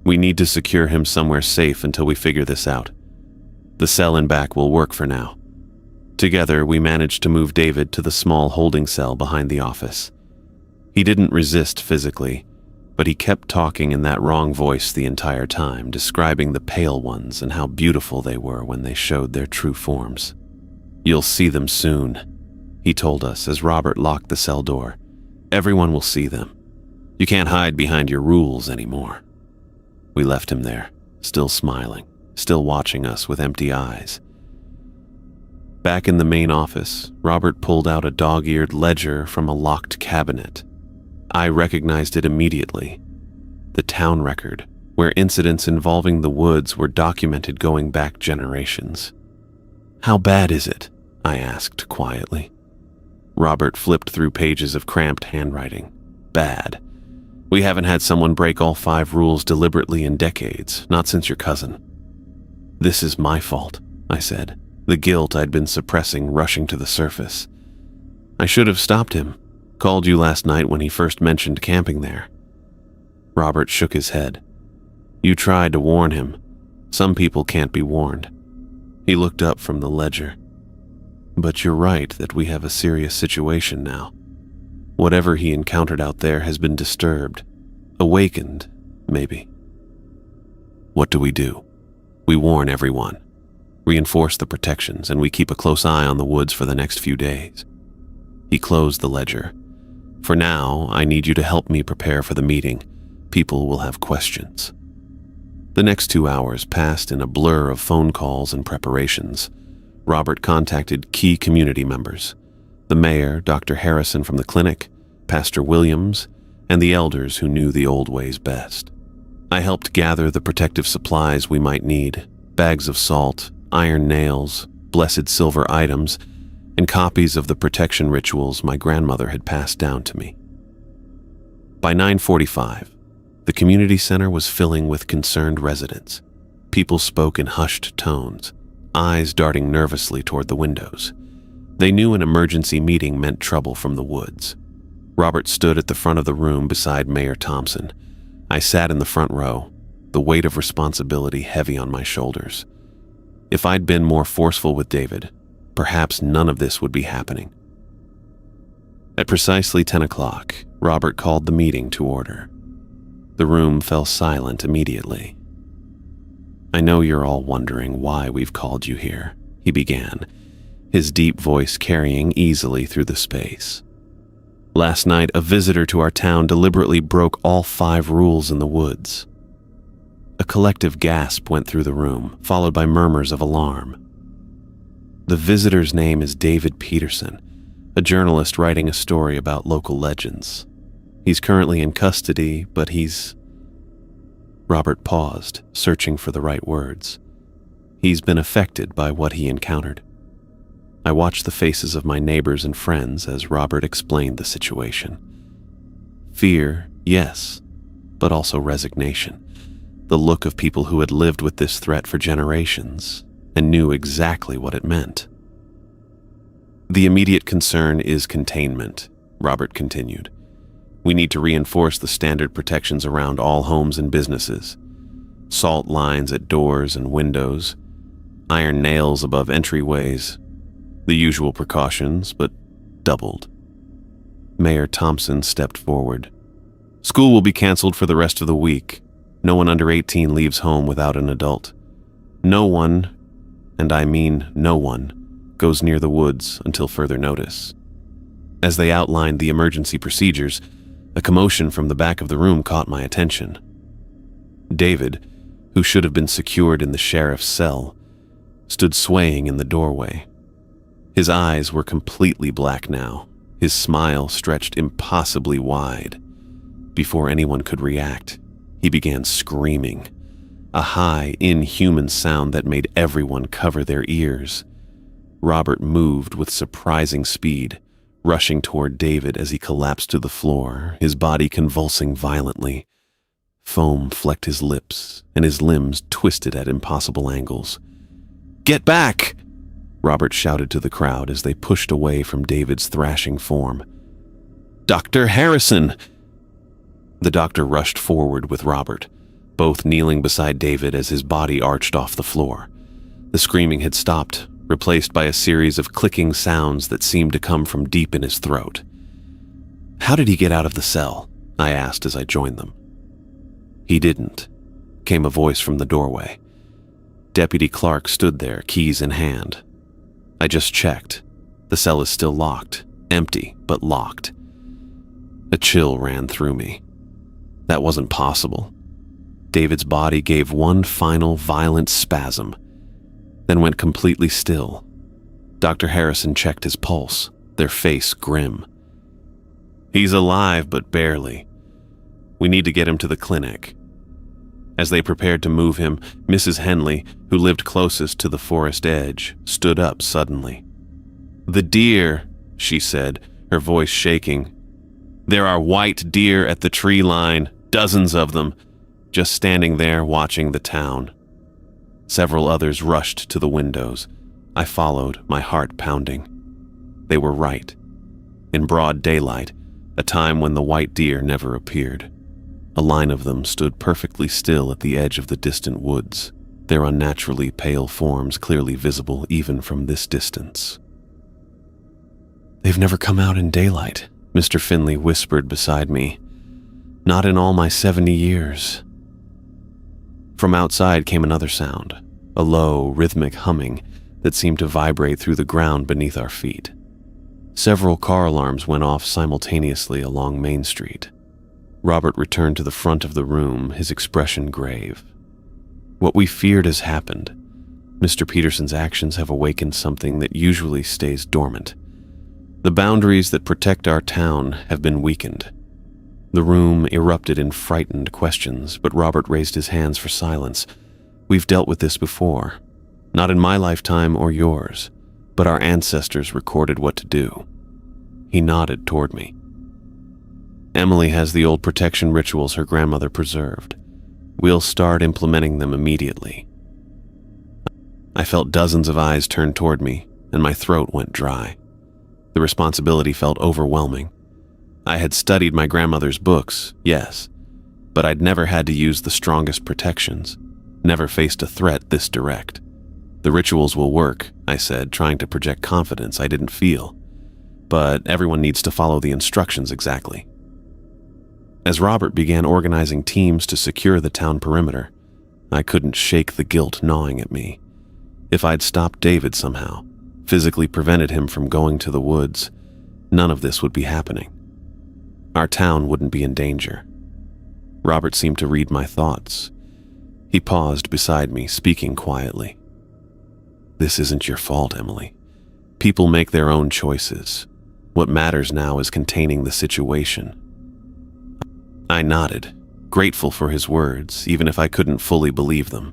We need to secure him somewhere safe until we figure this out. The cell in back will work for now. Together, we managed to move David to the small holding cell behind the office. He didn't resist physically, but he kept talking in that wrong voice the entire time, describing the pale ones and how beautiful they were when they showed their true forms. You'll see them soon, he told us as Robert locked the cell door. Everyone will see them. You can't hide behind your rules anymore. We left him there, still smiling, still watching us with empty eyes. Back in the main office, Robert pulled out a dog-eared ledger from a locked cabinet. I recognized it immediately. The town record, where incidents involving the woods were documented going back generations. How bad is it? I asked quietly. Robert flipped through pages of cramped handwriting. Bad. We haven't had someone break all 5 rules deliberately in decades, not since your cousin. This is my fault, I said, the guilt I'd been suppressing rushing to the surface. I should have stopped him, called you last night when he first mentioned camping there. Robert shook his head. You tried to warn him. Some people can't be warned. He looked up from the ledger. But you're right that we have a serious situation now. Whatever he encountered out there has been disturbed, awakened, maybe. What do? We warn everyone, reinforce the protections, and we keep a close eye on the woods for the next few days. He closed the ledger. For now, I need you to help me prepare for the meeting. People will have questions. The next 2 hours passed in a blur of phone calls and preparations. Robert contacted key community members, the mayor, Dr. Harrison from the clinic, Pastor Williams, and the elders who knew the old ways best. I helped gather the protective supplies we might need, bags of salt, iron nails, blessed silver items, and copies of the protection rituals my grandmother had passed down to me. By 9:45, the community center was filling with concerned residents. People spoke in hushed tones, eyes darting nervously toward the windows. They knew an emergency meeting meant trouble from the woods. Robert stood at the front of the room beside Mayor Thompson. I sat in the front row, the weight of responsibility heavy on my shoulders. If I'd been more forceful with David, perhaps none of this would be happening. At precisely 10 o'clock, Robert called the meeting to order. The room fell silent immediately. I know you're all wondering why we've called you here, he began, his deep voice carrying easily through the space. Last night, a visitor to our town deliberately broke all 5 rules in the woods. A collective gasp went through the room, followed by murmurs of alarm. The visitor's name is David Peterson, a journalist writing a story about local legends. He's currently in custody, but he's... Robert paused, searching for the right words. He's been affected by what he encountered. I watched the faces of my neighbors and friends as Robert explained the situation. Fear, yes, but also resignation. The look of people who had lived with this threat for generations and knew exactly what it meant. The immediate concern is containment, Robert continued. We need to reinforce the standard protections around all homes and businesses. Salt lines at doors and windows, iron nails above entryways, the usual precautions, but doubled. Mayor Thompson stepped forward. School will be canceled for the rest of the week. No one under 18 leaves home without an adult. No one, and I mean no one, goes near the woods until further notice. As they outlined the emergency procedures, a commotion from the back of the room caught my attention. David, who should have been secured in the sheriff's cell, stood swaying in the doorway. His eyes were completely black now, his smile stretched impossibly wide. Before anyone could react, he began screaming, a high, inhuman sound that made everyone cover their ears. Robert moved with surprising speed, rushing toward David as he collapsed to the floor, his body convulsing violently. Foam flecked his lips, and his limbs twisted at impossible angles. "Get back!" Robert shouted to the crowd as they pushed away from David's thrashing form. "Dr. Harrison!" The doctor rushed forward with Robert, both kneeling beside David as his body arched off the floor. The screaming had stopped, replaced by a series of clicking sounds that seemed to come from deep in his throat. "How did he get out of the cell?" I asked as I joined them. "He didn't," came a voice from the doorway. Deputy Clark stood there, keys in hand. "I just checked. The cell is still locked, empty, but locked." A chill ran through me. That wasn't possible. David's body gave one final violent spasm, then went completely still. Dr. Harrison checked his pulse, their face grim. "He's alive, but barely. We need to get him to the clinic." As they prepared to move him, Mrs. Henley, who lived closest to the forest edge, stood up suddenly. "The deer," she said, her voice shaking. "There are white deer at the tree line, dozens of them, just standing there watching the town." Several others rushed to the windows. I followed, my heart pounding. They were right. In broad daylight, a time when the white deer never appeared, a line of them stood perfectly still at the edge of the distant woods, their unnaturally pale forms clearly visible even from this distance. "They've never come out in daylight," Mr. Finley whispered beside me. "Not in all my 70 years. From outside came another sound, a low, rhythmic humming that seemed to vibrate through the ground beneath our feet. Several car alarms went off simultaneously along Main Street. Robert returned to the front of the room, his expression grave. "What we feared has happened. Mr. Peterson's actions have awakened something that usually stays dormant. The boundaries that protect our town have been weakened." The room erupted in frightened questions, but Robert raised his hands for silence. "We've dealt with this before. Not in my lifetime or yours, but our ancestors recorded what to do." He nodded toward me. "Emily has the old protection rituals her grandmother preserved. We'll start implementing them immediately." I felt dozens of eyes turn toward me, and my throat went dry. The responsibility felt overwhelming. I had studied my grandmother's books, yes, but I'd never had to use the strongest protections, never faced a threat this direct. "The rituals will work," I said, trying to project confidence I didn't feel. "But everyone needs to follow the instructions exactly." As Robert began organizing teams to secure the town perimeter, I couldn't shake the guilt gnawing at me. If I'd stopped David somehow, physically prevented him from going to the woods, none of this would be happening. Our town wouldn't be in danger. Robert seemed to read my thoughts. He paused beside me, speaking quietly. "This isn't your fault, Emily. People make their own choices. What matters now is containing the situation." I nodded, grateful for his words, even if I couldn't fully believe them.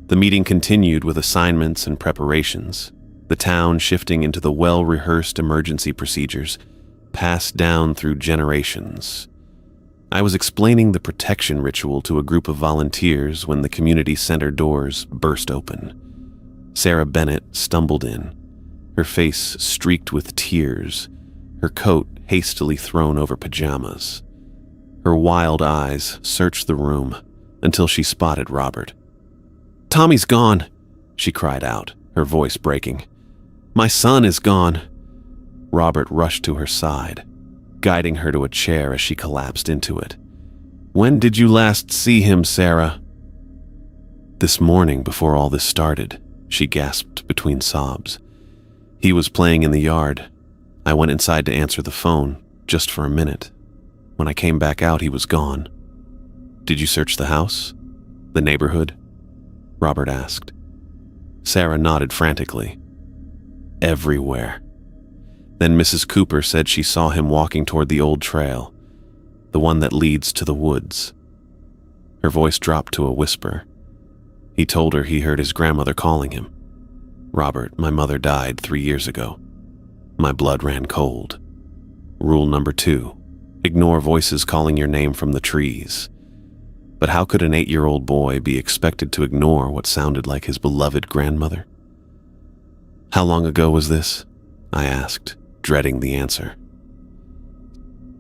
The meeting continued with assignments and preparations, the town shifting into the well-rehearsed emergency procedures passed down through generations. I was explaining the protection ritual to a group of volunteers when the community center doors burst open. Sarah Bennett stumbled in, her face streaked with tears, her coat hastily thrown over pajamas. Her wild eyes searched the room until she spotted Robert. "Tommy's gone," she cried out, her voice breaking. "My son is gone." Robert rushed to her side, guiding her to a chair as she collapsed into it. "When did you last see him, Sarah?" "This morning before all this started," she gasped between sobs. "He was playing in the yard. I went inside to answer the phone, just for a minute. When I came back out, he was gone." "Did you search the house? The neighborhood?" Robert asked. Sarah nodded frantically. "Everywhere." Then Mrs. Cooper said she saw him walking toward the old trail. the one that leads to the woods." Her voice dropped to a whisper. He told her he heard his grandmother calling him. "Robert, my mother died 3 years ago." My blood ran cold. Rule number 2, ignore voices calling your name from the trees. But how could an 8-year-old boy be expected to ignore what sounded like his beloved grandmother? "How long ago was this?" I asked, dreading the answer.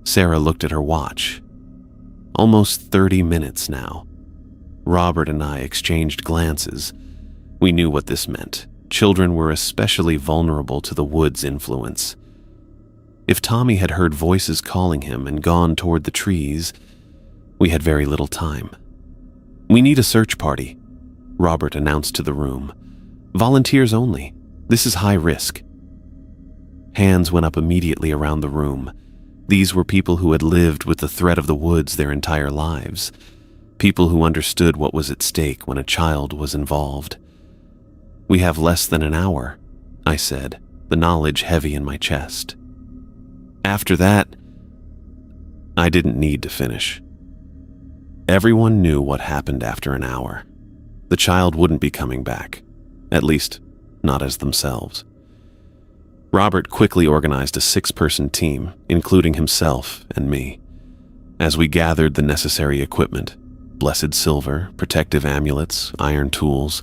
Sarah looked at her watch. "Almost 30 minutes now." Robert and I exchanged glances. We knew what this meant. Children were especially vulnerable to the woods' influence. If Tommy had heard voices calling him and gone toward the trees, we had very little time. "We need a search party," Robert announced to the room. "Volunteers only. This is high risk." Hands went up immediately around the room. These were people who had lived with the threat of the woods their entire lives. People who understood what was at stake when a child was involved. "We have less than an hour," I said, the knowledge heavy in my chest. After that, I didn't need to finish. Everyone knew what happened after an hour. The child wouldn't be coming back, at least not as themselves. Robert quickly organized a 6-person team, including himself and me. As we gathered the necessary equipment, blessed silver, protective amulets, iron tools,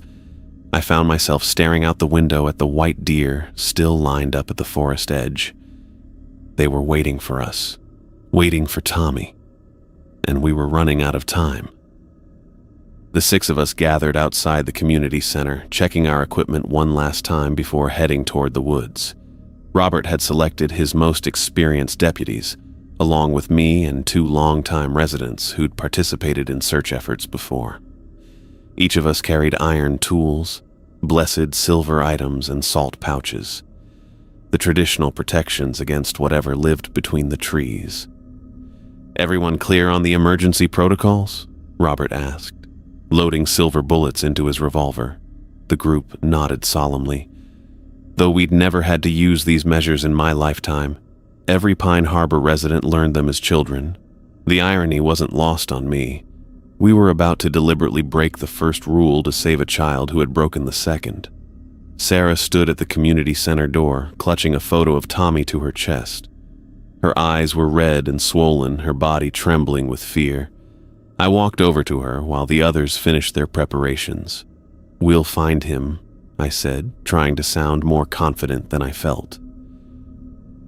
I found myself staring out the window at the white deer still lined up at the forest edge. They were waiting for us, waiting for Tommy, and we were running out of time. The 6 of us gathered outside the community center, checking our equipment one last time before heading toward the woods. Robert had selected his most experienced deputies, along with me and 2 longtime residents who'd participated in search efforts before. Each of us carried iron tools, blessed silver items, and salt pouches, the traditional protections against whatever lived between the trees. "Everyone clear on the emergency protocols?" Robert asked, loading silver bullets into his revolver. The group nodded solemnly. Though we'd never had to use these measures in my lifetime, every Pine Harbor resident learned them as children. The irony wasn't lost on me. We were about to deliberately break the first rule to save a child who had broken the second. Sarah stood at the community center door, clutching a photo of Tommy to her chest. Her eyes were red and swollen, her body trembling with fear. I walked over to her while the others finished their preparations. "We'll find him," I said, trying to sound more confident than I felt.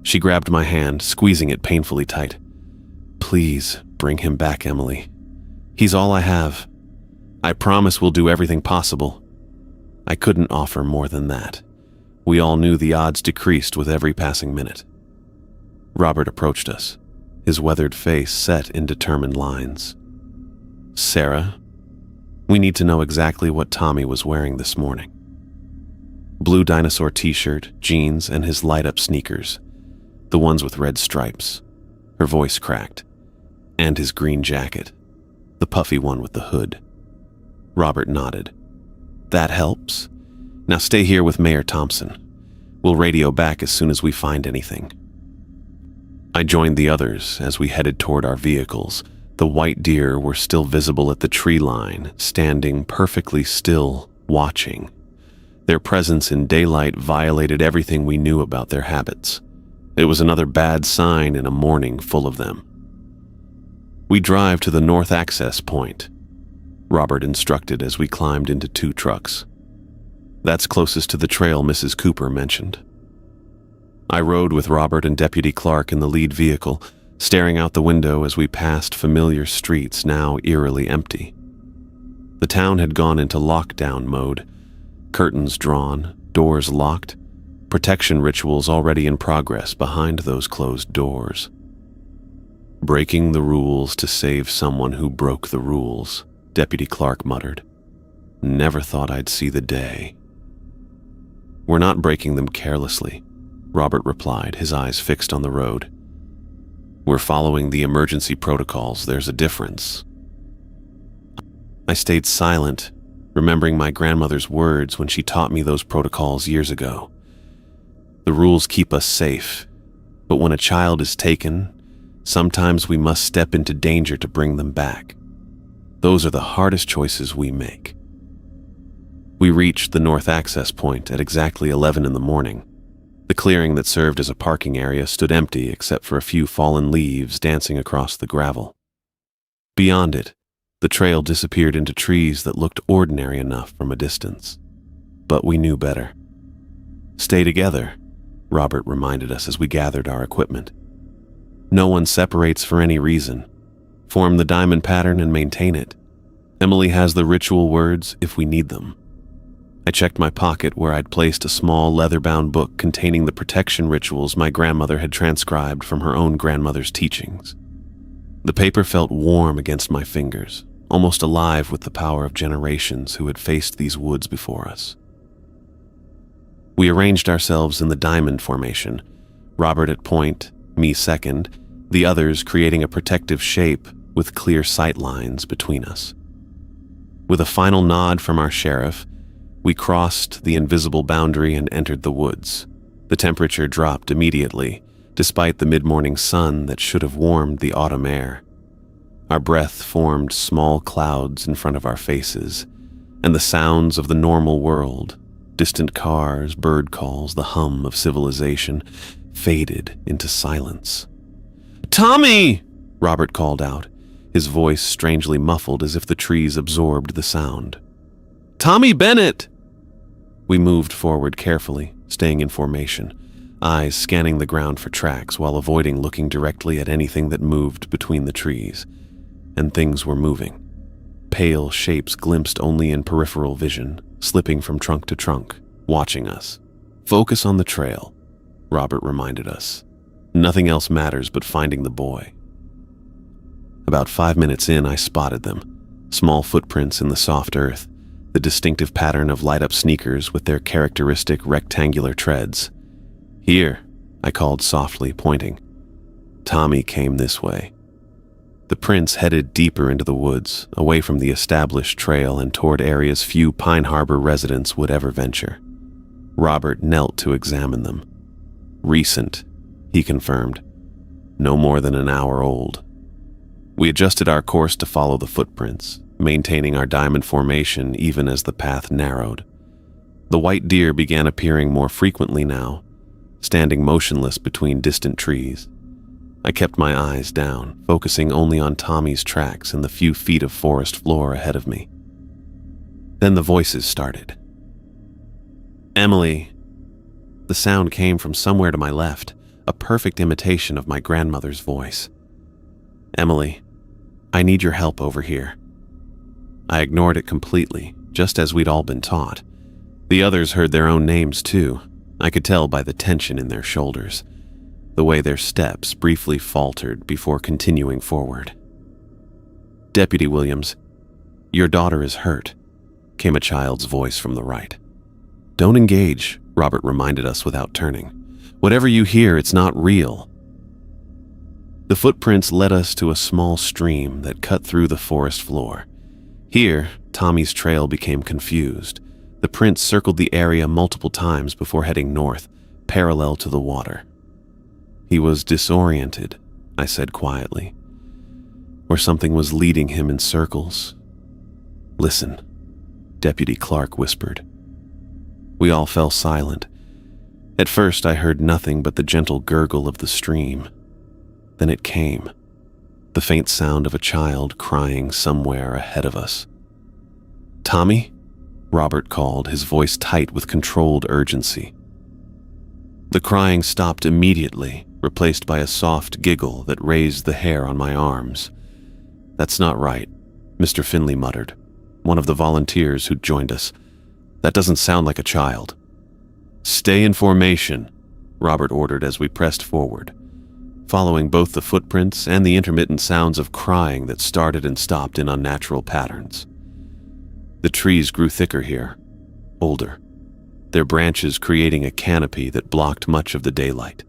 She grabbed my hand, squeezing it painfully tight. "Please, bring him back, Emily. He's all I have. I promise we'll do everything possible." I couldn't offer more than that. We all knew the odds decreased with every passing minute. Robert approached us, his weathered face set in determined lines. "Sarah, we need to know exactly what Tommy was wearing this morning." Blue dinosaur t-shirt, jeans, and his light-up sneakers, the ones with red stripes. Her voice cracked. And his green jacket, the puffy one with the hood. Robert nodded. "That helps. Now stay here with Mayor Thompson. We'll radio back as soon as we find anything." I joined the others as we headed toward our vehicles. The white deer were still visible at the tree line, standing perfectly still, watching. Their presence in daylight violated everything we knew about their habits. It was another bad sign in a morning full of them. "We drive to the north access point," Robert instructed as we climbed into 2 trucks. "That's closest to the trail Mrs. Cooper mentioned." I rode with Robert and Deputy Clark in the lead vehicle, staring out the window as we passed familiar streets now eerily empty. The town had gone into lockdown mode, curtains drawn, doors locked, protection rituals already in progress behind those closed doors. "Breaking the rules to save someone who broke the rules," Deputy Clark muttered. "Never thought I'd see the day." "We're not breaking them carelessly," Robert replied, his eyes fixed on the road. "We're following the emergency protocols. There's a difference." I stayed silent, remembering my grandmother's words when she taught me those protocols years ago. The rules keep us safe, but when a child is taken, Sometimes we must step into danger to bring them back. Those are the hardest choices we make. We reached the north access point at exactly 11 in the morning. The clearing that served as a parking area stood empty except for a few fallen leaves dancing across the gravel. Beyond it, the trail disappeared into trees that looked ordinary enough from a distance. But we knew better. "Stay together," Robert reminded us as we gathered our equipment. "No one separates for any reason. Form the diamond pattern and maintain it. Emily has the ritual words if we need them." I checked my pocket where I'd placed a small leather-bound book containing the protection rituals my grandmother had transcribed from her own grandmother's teachings. The paper felt warm against my fingers, almost alive with the power of generations who had faced these woods before us. We arranged ourselves in the diamond formation, Robert at point, me second, the others creating a protective shape with clear sight lines between us. With a final nod from our sheriff, we crossed the invisible boundary and entered the woods. The temperature dropped immediately, despite the mid-morning sun that should have warmed the autumn air. Our breath formed small clouds in front of our faces, and the sounds of the normal world, distant cars, bird calls, the hum of civilization, faded into silence. "Tommy!" Robert called out, his voice strangely muffled as if the trees absorbed the sound. "Tommy Bennett!" We moved forward carefully, staying in formation, eyes scanning the ground for tracks while avoiding looking directly at anything that moved between the trees. And things were moving. Pale shapes glimpsed only in peripheral vision, slipping from trunk to trunk, watching us. "Focus on the trail," Robert reminded us. "Nothing else matters but finding the boy." About 5 minutes in, I spotted them. Small footprints in the soft earth, the distinctive pattern of light-up sneakers with their characteristic rectangular treads. "Here," I called softly, pointing. Tommy came this way. The prints headed deeper into the woods, away from the established trail and toward areas few Pine Harbor residents would ever venture. Robert knelt to examine them. "Recent," he confirmed. "No more than an hour old." We adjusted our course to follow the footprints, maintaining our diamond formation even as the path narrowed. The white deer began appearing more frequently now, standing motionless between distant trees. I kept my eyes down, focusing only on Tommy's tracks and the few feet of forest floor ahead of me. Then the voices started. "Emily." The sound came from somewhere to my left, a perfect imitation of my grandmother's voice. "Emily, I need your help over here." I ignored it completely, just as we'd all been taught. The others heard their own names too. I could tell by the tension in their shoulders, the way their steps briefly faltered before continuing forward. "Deputy Williams, your daughter is hurt," came a child's voice from the right. "Don't engage," Robert reminded us without turning. "Whatever you hear, it's not real." The footprints led us to a small stream that cut through the forest floor. Here, Tommy's trail became confused. The prints circled the area multiple times before heading north, parallel to the water. "He was disoriented," I said quietly, "or something was leading him in circles." "Listen," Deputy Clark whispered. We all fell silent. At first, I heard nothing but the gentle gurgle of the stream. Then it came. The faint sound of a child crying somewhere ahead of us. "Tommy?" Robert called, his voice tight with controlled urgency. The crying stopped immediately, replaced by a soft giggle that raised the hair on my arms. "That's not right," Mr. Finley muttered, one of the volunteers who'd joined us. "That doesn't sound like a child." "Stay in formation," Robert ordered as we pressed forward, following both the footprints and the intermittent sounds of crying that started and stopped in unnatural patterns. The trees grew thicker here, older, their branches creating a canopy that blocked much of the daylight.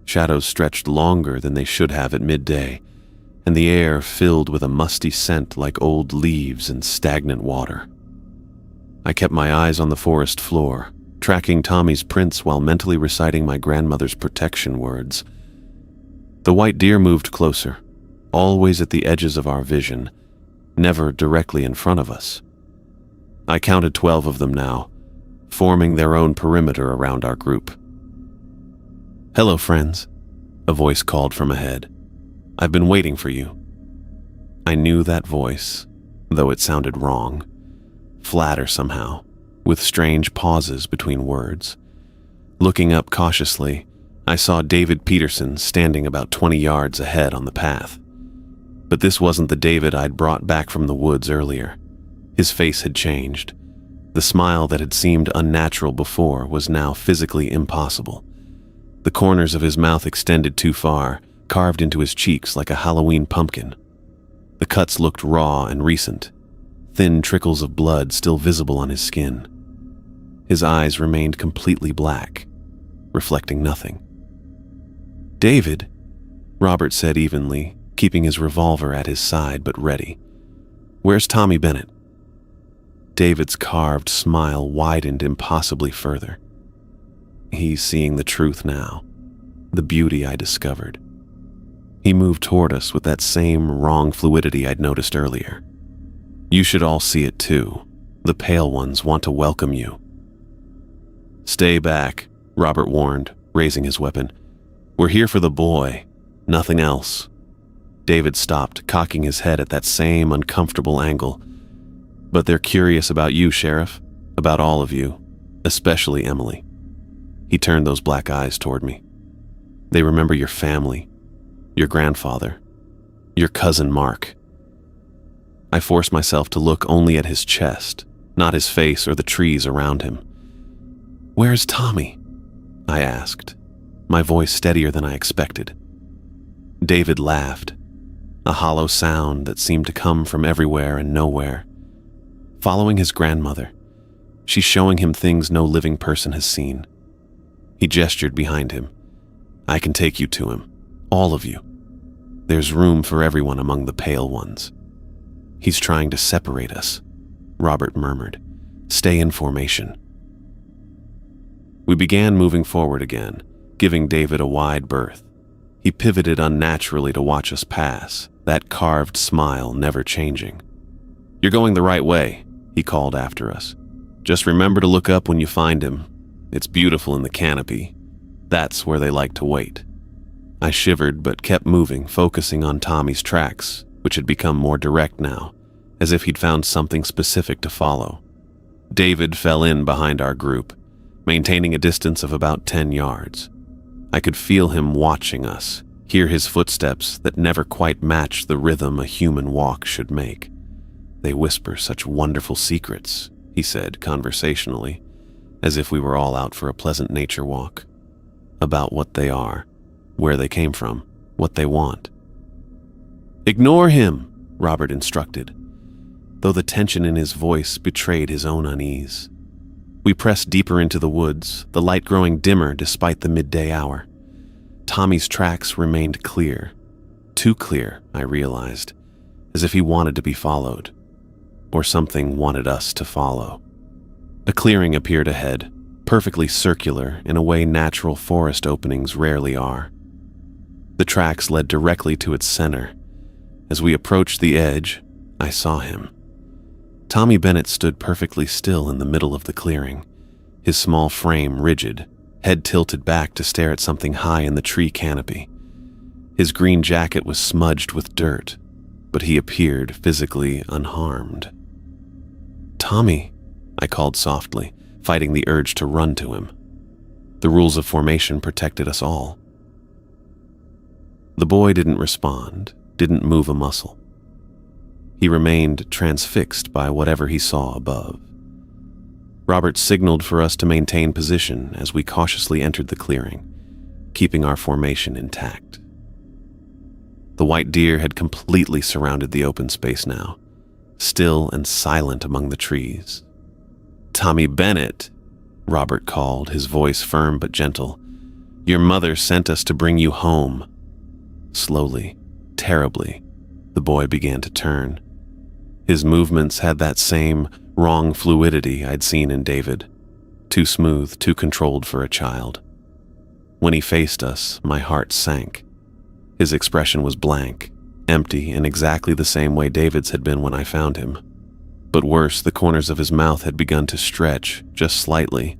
Shadows stretched longer than they should have at midday, and the air filled with a musty scent like old leaves and stagnant water. I kept my eyes on the forest floor, tracking Tommy's prints while mentally reciting my grandmother's protection words. The white deer moved closer, always at the edges of our vision, never directly in front of us. I counted 12 of them now, forming their own perimeter around our group. "Hello, friends," a voice called from ahead. "I've been waiting for you." I knew that voice, though it sounded wrong, flatter somehow, with strange pauses between words. Looking up cautiously, I saw David Peterson standing about 20 yards ahead on the path. But this wasn't the David I'd brought back from the woods earlier. His face had changed. The smile that had seemed unnatural before was now physically impossible. The corners of his mouth extended too far, carved into his cheeks like a Halloween pumpkin. The cuts looked raw and recent, thin trickles of blood still visible on his skin. His eyes remained completely black, reflecting nothing. "David," Robert said evenly, keeping his revolver at his side but ready. "Where's Tommy Bennett?" David's carved smile widened impossibly further. He's seeing the truth now, the beauty I discovered. He moved toward us with that same wrong fluidity I'd noticed earlier. "You should all see it too. The pale ones want to welcome you." "Stay back," Robert warned, raising his weapon. "We're here for the boy, nothing else." David stopped, cocking his head at that same uncomfortable angle. "But they're curious about you, Sheriff, about all of you, especially Emily." He turned those black eyes toward me. "They remember your family, your grandfather, your cousin Mark." I forced myself to look only at his chest, not his face or the trees around him. "Where's Tommy?" I asked, my voice steadier than I expected. David laughed, a hollow sound that seemed to come from everywhere and nowhere. "Following his grandmother. She's showing him things no living person has seen." He gestured behind him. "I can take you to him, all of you. There's room for everyone among the pale ones." "He's trying to separate us," Robert murmured. "Stay in formation." We began moving forward again, giving David a wide berth. He pivoted unnaturally to watch us pass, that carved smile never changing. "You're going the right way," he called after us. "Just remember to look up when you find him. It's beautiful in the canopy. That's where they like to wait." I shivered but kept moving, focusing on Tommy's tracks, which had become more direct now, as if he'd found something specific to follow. David fell in behind our group, maintaining a distance of about 10 yards. I could feel him watching us, hear his footsteps that never quite matched the rhythm a human walk should make. "They whisper such wonderful secrets," he said conversationally, as if we were all out for a pleasant nature walk. "About what they are, where they came from, what they want." "Ignore him," Robert instructed, though the tension in his voice betrayed his own unease. We pressed deeper into the woods, the light growing dimmer despite the midday hour. Tommy's tracks remained clear. Too clear, I realized, as if he wanted to be followed, or something wanted us to follow. A clearing appeared ahead, perfectly circular in a way natural forest openings rarely are. The tracks led directly to its center. As we approached the edge, I saw him. Tommy Bennett stood perfectly still in the middle of the clearing, his small frame rigid, head tilted back to stare at something high in the tree canopy. His green jacket was smudged with dirt, but he appeared physically unharmed. "Tommy," I called softly, fighting the urge to run to him. The rules of formation protected us all. The boy didn't respond, didn't move a muscle. He remained transfixed by whatever he saw above. Robert signaled for us to maintain position as we cautiously entered the clearing, keeping our formation intact. The white deer had completely surrounded the open space now, still and silent among the trees. "Tommy Bennett," Robert called, his voice firm but gentle. "Your mother sent us to bring you home." Slowly, terribly, the boy began to turn. His movements had that same wrong fluidity I'd seen in David, too smooth, too controlled for a child. When he faced us, my heart sank. His expression was blank, empty, in exactly the same way David's had been when I found him. But worse, the corners of his mouth had begun to stretch, just slightly,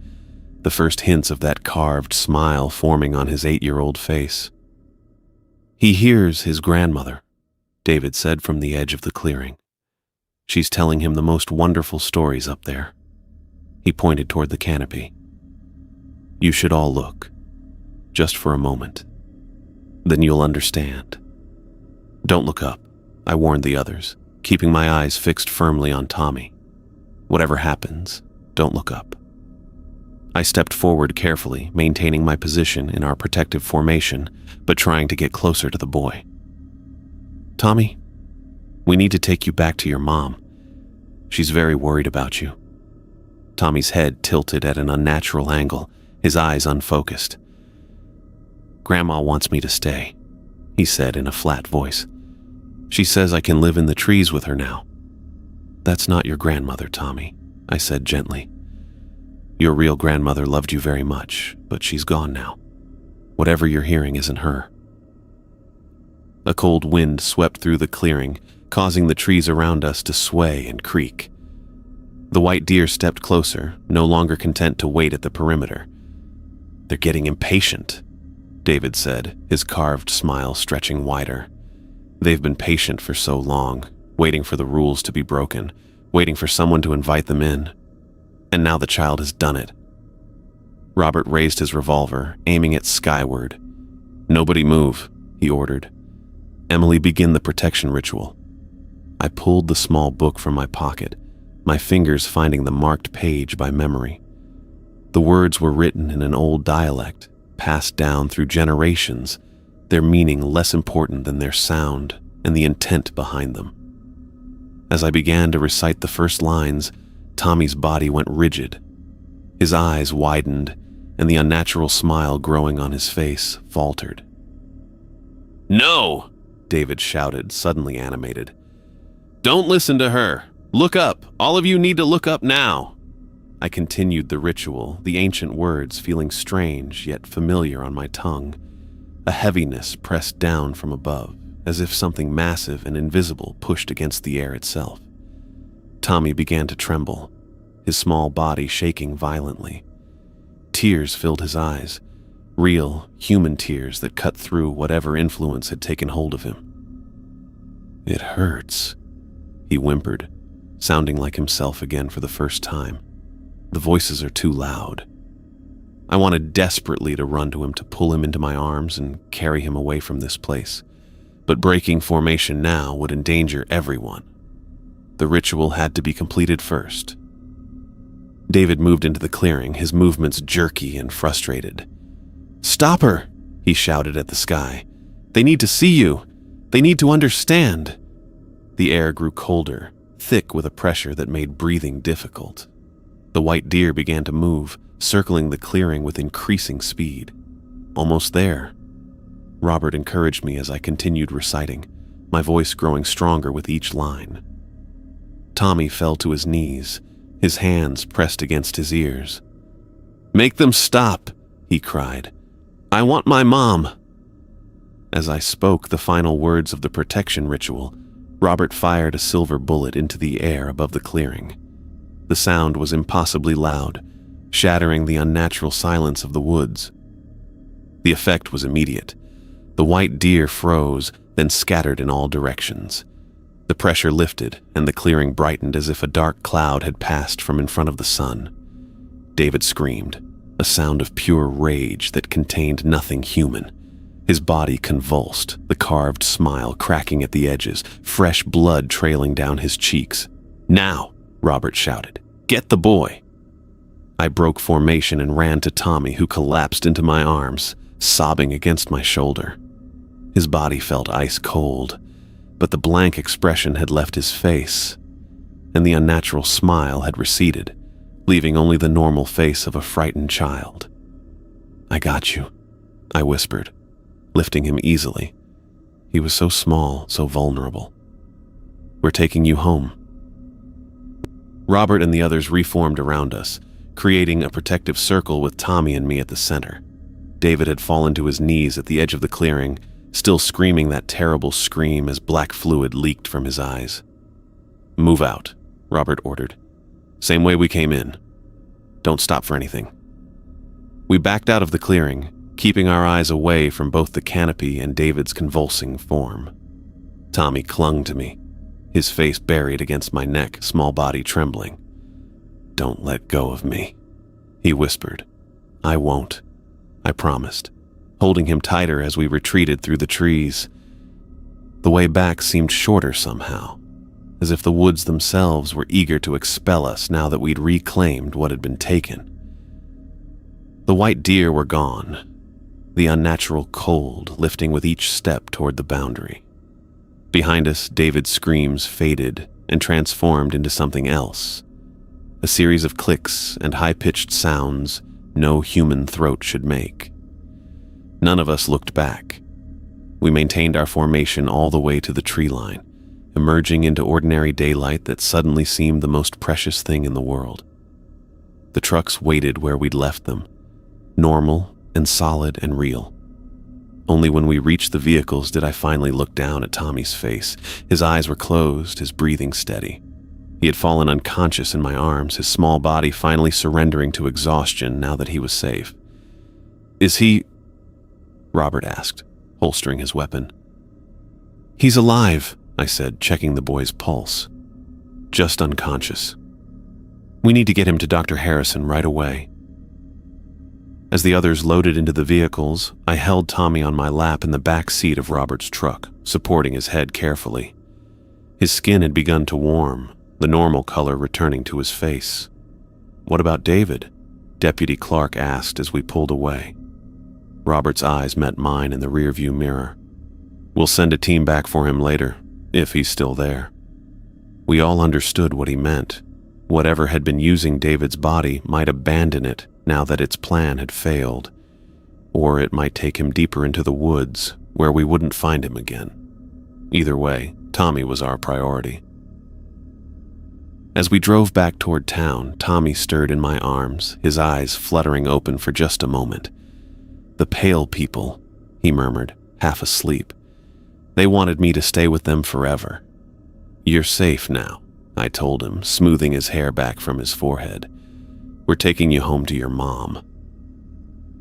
the first hints of that carved smile forming on his 8-year-old face. "He hears his grandmother," David said from the edge of the clearing. "She's telling him the most wonderful stories up there." He pointed toward the canopy. "You should all look, just for a moment. Then you'll understand." "Don't look up," I warned the others, keeping my eyes fixed firmly on Tommy. "Whatever happens, don't look up." I stepped forward carefully, maintaining my position in our protective formation, but trying to get closer to the boy. "Tommy, we need to take you back to your mom. She's very worried about you." Tommy's head tilted at an unnatural angle, his eyes unfocused. "Grandma wants me to stay," he said in a flat voice. "She says I can live in the trees with her now." "That's not your grandmother, Tommy," I said gently. "Your real grandmother loved you very much, but she's gone now. Whatever you're hearing isn't her." A cold wind swept through the clearing, causing the trees around us to sway and creak. The white deer stepped closer, no longer content to wait at the perimeter. "They're getting impatient," David said, his carved smile stretching wider. "They've been patient for so long, waiting for the rules to be broken, waiting for someone to invite them in. And now the child has done it." Robert raised his revolver, aiming it skyward. "Nobody move," he ordered. "Emily, begin the protection ritual." I pulled the small book from my pocket, my fingers finding the marked page by memory. The words were written in an old dialect, passed down through generations, their meaning less important than their sound and the intent behind them. As I began to recite the first lines, Tommy's body went rigid. His eyes widened, and the unnatural smile growing on his face faltered. "No!" David shouted, suddenly animated. "Don't listen to her. Look up. All of you need to look up now." I continued the ritual, the ancient words feeling strange yet familiar on my tongue. A heaviness pressed down from above, as if something massive and invisible pushed against the air itself. Tommy began to tremble, his small body shaking violently. Tears filled his eyes, real, human tears that cut through whatever influence had taken hold of him. "It hurts," he whimpered, sounding like himself again for the first time. "The voices are too loud." I wanted desperately to run to him, to pull him into my arms and carry him away from this place, but breaking formation now would endanger everyone. The ritual had to be completed first. David moved into the clearing, his movements jerky and frustrated. "Stop her!" he shouted at the sky. "They need to see you! They need to understand!" The air grew colder, thick with a pressure that made breathing difficult. The white deer began to move, circling the clearing with increasing speed. "Almost there." Robert encouraged me as I continued reciting, my voice growing stronger with each line. Tommy fell to his knees, his hands pressed against his ears. "Make them stop," he cried. "I want my mom." As I spoke the final words of the protection ritual, Robert fired a silver bullet into the air above the clearing. The sound was impossibly loud, shattering the unnatural silence of the woods. The effect was immediate. The white deer froze, then scattered in all directions. The pressure lifted, and the clearing brightened as if a dark cloud had passed from in front of the sun. David screamed, a sound of pure rage that contained nothing human. His body convulsed, the carved smile cracking at the edges, fresh blood trailing down his cheeks. "Now!" Robert shouted. "Get the boy!" I broke formation and ran to Tommy, who collapsed into my arms, sobbing against my shoulder. His body felt ice cold, but the blank expression had left his face, and the unnatural smile had receded, leaving only the normal face of a frightened child. "I got you," I whispered, lifting him easily. He was so small, so vulnerable. "We're taking you home." Robert and the others reformed around us, creating a protective circle with Tommy and me at the center. David had fallen to his knees at the edge of the clearing, still screaming that terrible scream as black fluid leaked from his eyes. "Move out," Robert ordered. "Same way we came in. Don't stop for anything." We backed out of the clearing, keeping our eyes away from both the canopy and David's convulsing form. Tommy clung to me, his face buried against my neck, small body trembling. "Don't let go of me," he whispered. "I won't," I promised, holding him tighter as we retreated through the trees. The way back seemed shorter somehow, as if the woods themselves were eager to expel us now that we'd reclaimed what had been taken. The white deer were gone, the unnatural cold lifting with each step toward the boundary. Behind us, David's screams faded and transformed into something else, a series of clicks and high-pitched sounds no human throat should make. None of us looked back. We maintained our formation all the way to the tree line, emerging into ordinary daylight that suddenly seemed the most precious thing in the world. The trucks waited where we'd left them, normal and solid and real. Only when we reached the vehicles did I finally look down at Tommy's face. His eyes were closed, his breathing steady. He had fallen unconscious in my arms, his small body finally surrendering to exhaustion now that he was safe. "Is he?" Robert asked, holstering his weapon. "He's alive," I said, checking the boy's pulse. "Just unconscious. We need to get him to Dr. Harrison right away." As the others loaded into the vehicles, I held Tommy on my lap in the back seat of Robert's truck, supporting his head carefully. His skin had begun to warm, the normal color returning to his face. "What about David?" Deputy Clark asked as we pulled away. Robert's eyes met mine in the rearview mirror. "We'll send a team back for him later, if he's still there." We all understood what he meant. Whatever had been using David's body might abandon it now that its plan had failed, or it might take him deeper into the woods where we wouldn't find him again. Either way, Tommy was our priority. As we drove back toward town, Tommy stirred in my arms, his eyes fluttering open for just a moment. "The pale people," he murmured, half asleep. "They wanted me to stay with them forever." "You're safe now," I told him, smoothing his hair back from his forehead. "We're taking you home to your mom."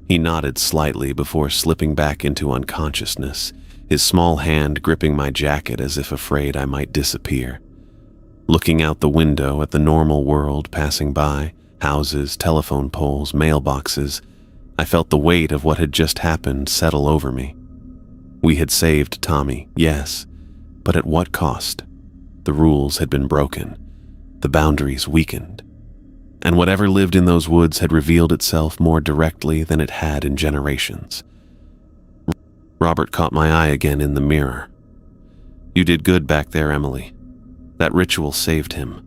He nodded slightly before slipping back into unconsciousness, his small hand gripping my jacket as if afraid I might disappear. Looking out the window at the normal world passing by, houses, telephone poles, mailboxes, I felt the weight of what had just happened settle over me. We had saved Tommy, yes, but at what cost? The rules had been broken, the boundaries weakened, and whatever lived in those woods had revealed itself more directly than it had in generations. Robert caught my eye again in the mirror. "You did good back there, Emily. That ritual saved him."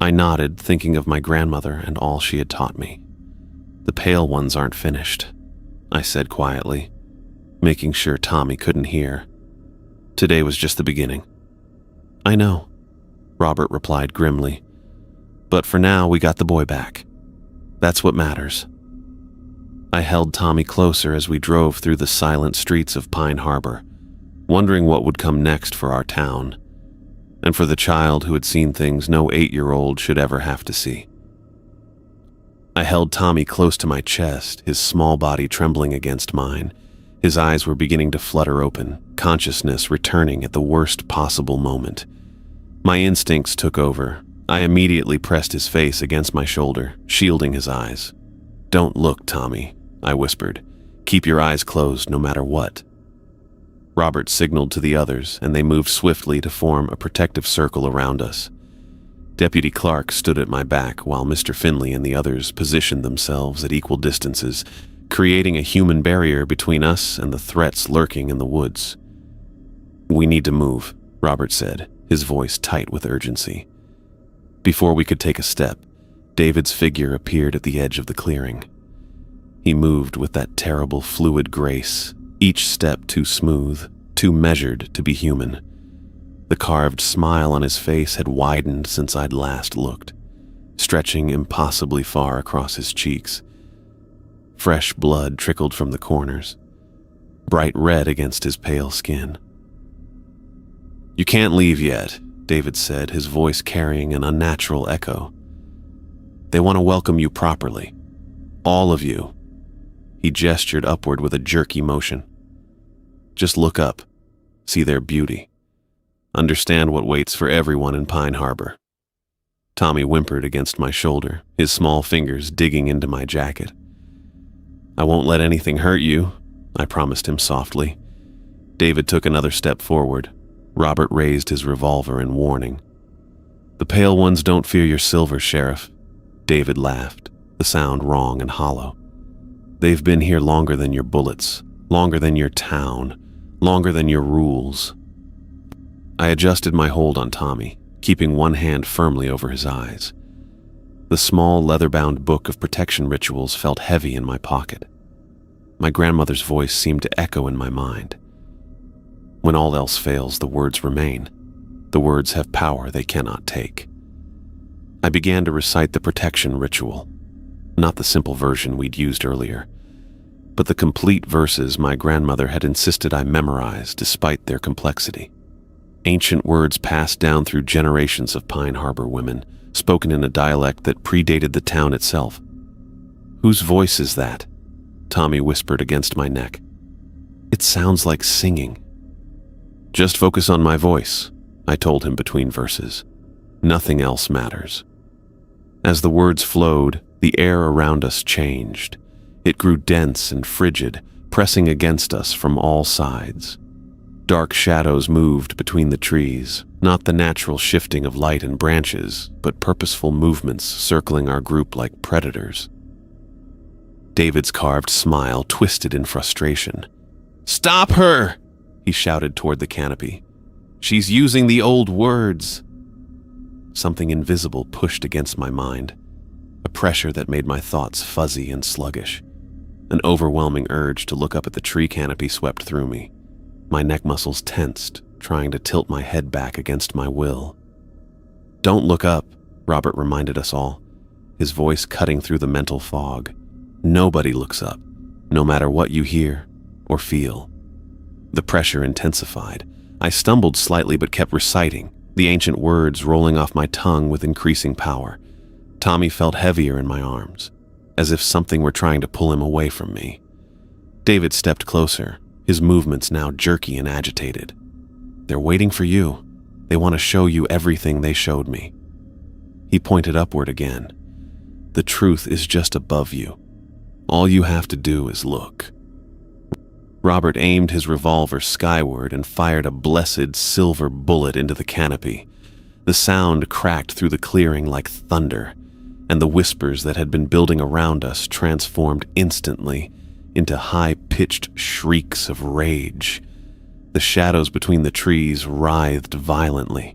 I nodded, thinking of my grandmother and all she had taught me. "The pale ones aren't finished," I said quietly, making sure Tommy couldn't hear. "Today was just the beginning." "I know," Robert replied grimly. "But for now, we got the boy back. That's what matters." I held Tommy closer as we drove through the silent streets of Pine Harbor, wondering what would come next for our town, and for the child who had seen things no 8-year-old should ever have to see. I held Tommy close to my chest, his small body trembling against mine. His eyes were beginning to flutter open, consciousness returning at the worst possible moment. My instincts took over. I immediately pressed his face against my shoulder, shielding his eyes. "Don't look, Tommy," I whispered. "Keep your eyes closed no matter what." Robert signaled to the others, and they moved swiftly to form a protective circle around us. Deputy Clark stood at my back while Mr. Finley and the others positioned themselves at equal distances, creating a human barrier between us and the threats lurking in the woods. "We need to move," Robert said, his voice tight with urgency. Before we could take a step, David's figure appeared at the edge of the clearing. He moved with that terrible fluid grace, each step too smooth, too measured to be human. The carved smile on his face had widened since I'd last looked, stretching impossibly far across his cheeks. Fresh blood trickled from the corners. bright red against his pale skin. "You can't leave yet," David said, his voice carrying an unnatural echo. "They want to welcome you properly. All of you." He gestured upward with a jerky motion. "Just look up. See their beauty. Understand what waits for everyone in Pine Harbor." Tommy whimpered against my shoulder, his small fingers digging into my jacket. "I won't let anything hurt you," I promised him softly. David took another step forward. Robert raised his revolver in warning. "The pale ones don't fear your silver, Sheriff." David laughed, the sound wrong and hollow. "They've been here longer than your bullets, longer than your town, longer than your rules." I adjusted my hold on Tommy, keeping one hand firmly over his eyes. The small leather-bound book of protection rituals felt heavy in my pocket. My grandmother's voice seemed to echo in my mind. When all else fails, the words remain. The words have power they cannot take. I began to recite the protection ritual, not the simple version we'd used earlier, but the complete verses my grandmother had insisted I memorize despite their complexity. Ancient words passed down through generations of Pine Harbor women, spoken in a dialect that predated the town itself. "Whose voice is that?" Tommy whispered against my neck. "It sounds like singing." "Just focus on my voice," I told him between verses. "Nothing else matters." As the words flowed, the air around us changed. It grew dense and frigid, pressing against us from all sides. Dark shadows moved between the trees, not the natural shifting of light and branches, but purposeful movements circling our group like predators. David's carved smile twisted in frustration. "Stop her!" he shouted toward the canopy. "She's using the old words." Something invisible pushed against my mind, a pressure that made my thoughts fuzzy and sluggish. An overwhelming urge to look up at the tree canopy swept through me. My neck muscles tensed, trying to tilt my head back against my will. "Don't look up," Robert reminded us all, his voice cutting through the mental fog. "Nobody looks up, no matter what you hear or feel." The pressure intensified. I stumbled slightly but kept reciting, the ancient words rolling off my tongue with increasing power. Tommy felt heavier in my arms, as if something were trying to pull him away from me. David stepped closer, his movements now jerky and agitated. "They're waiting for you. They want to show you everything they showed me." He pointed upward again. "The truth is just above you. All you have to do is look." Robert aimed his revolver skyward and fired a blessed silver bullet into the canopy. The sound cracked through the clearing like thunder, and the whispers that had been building around us transformed instantly into high-pitched shrieks of rage. The shadows between the trees writhed violently.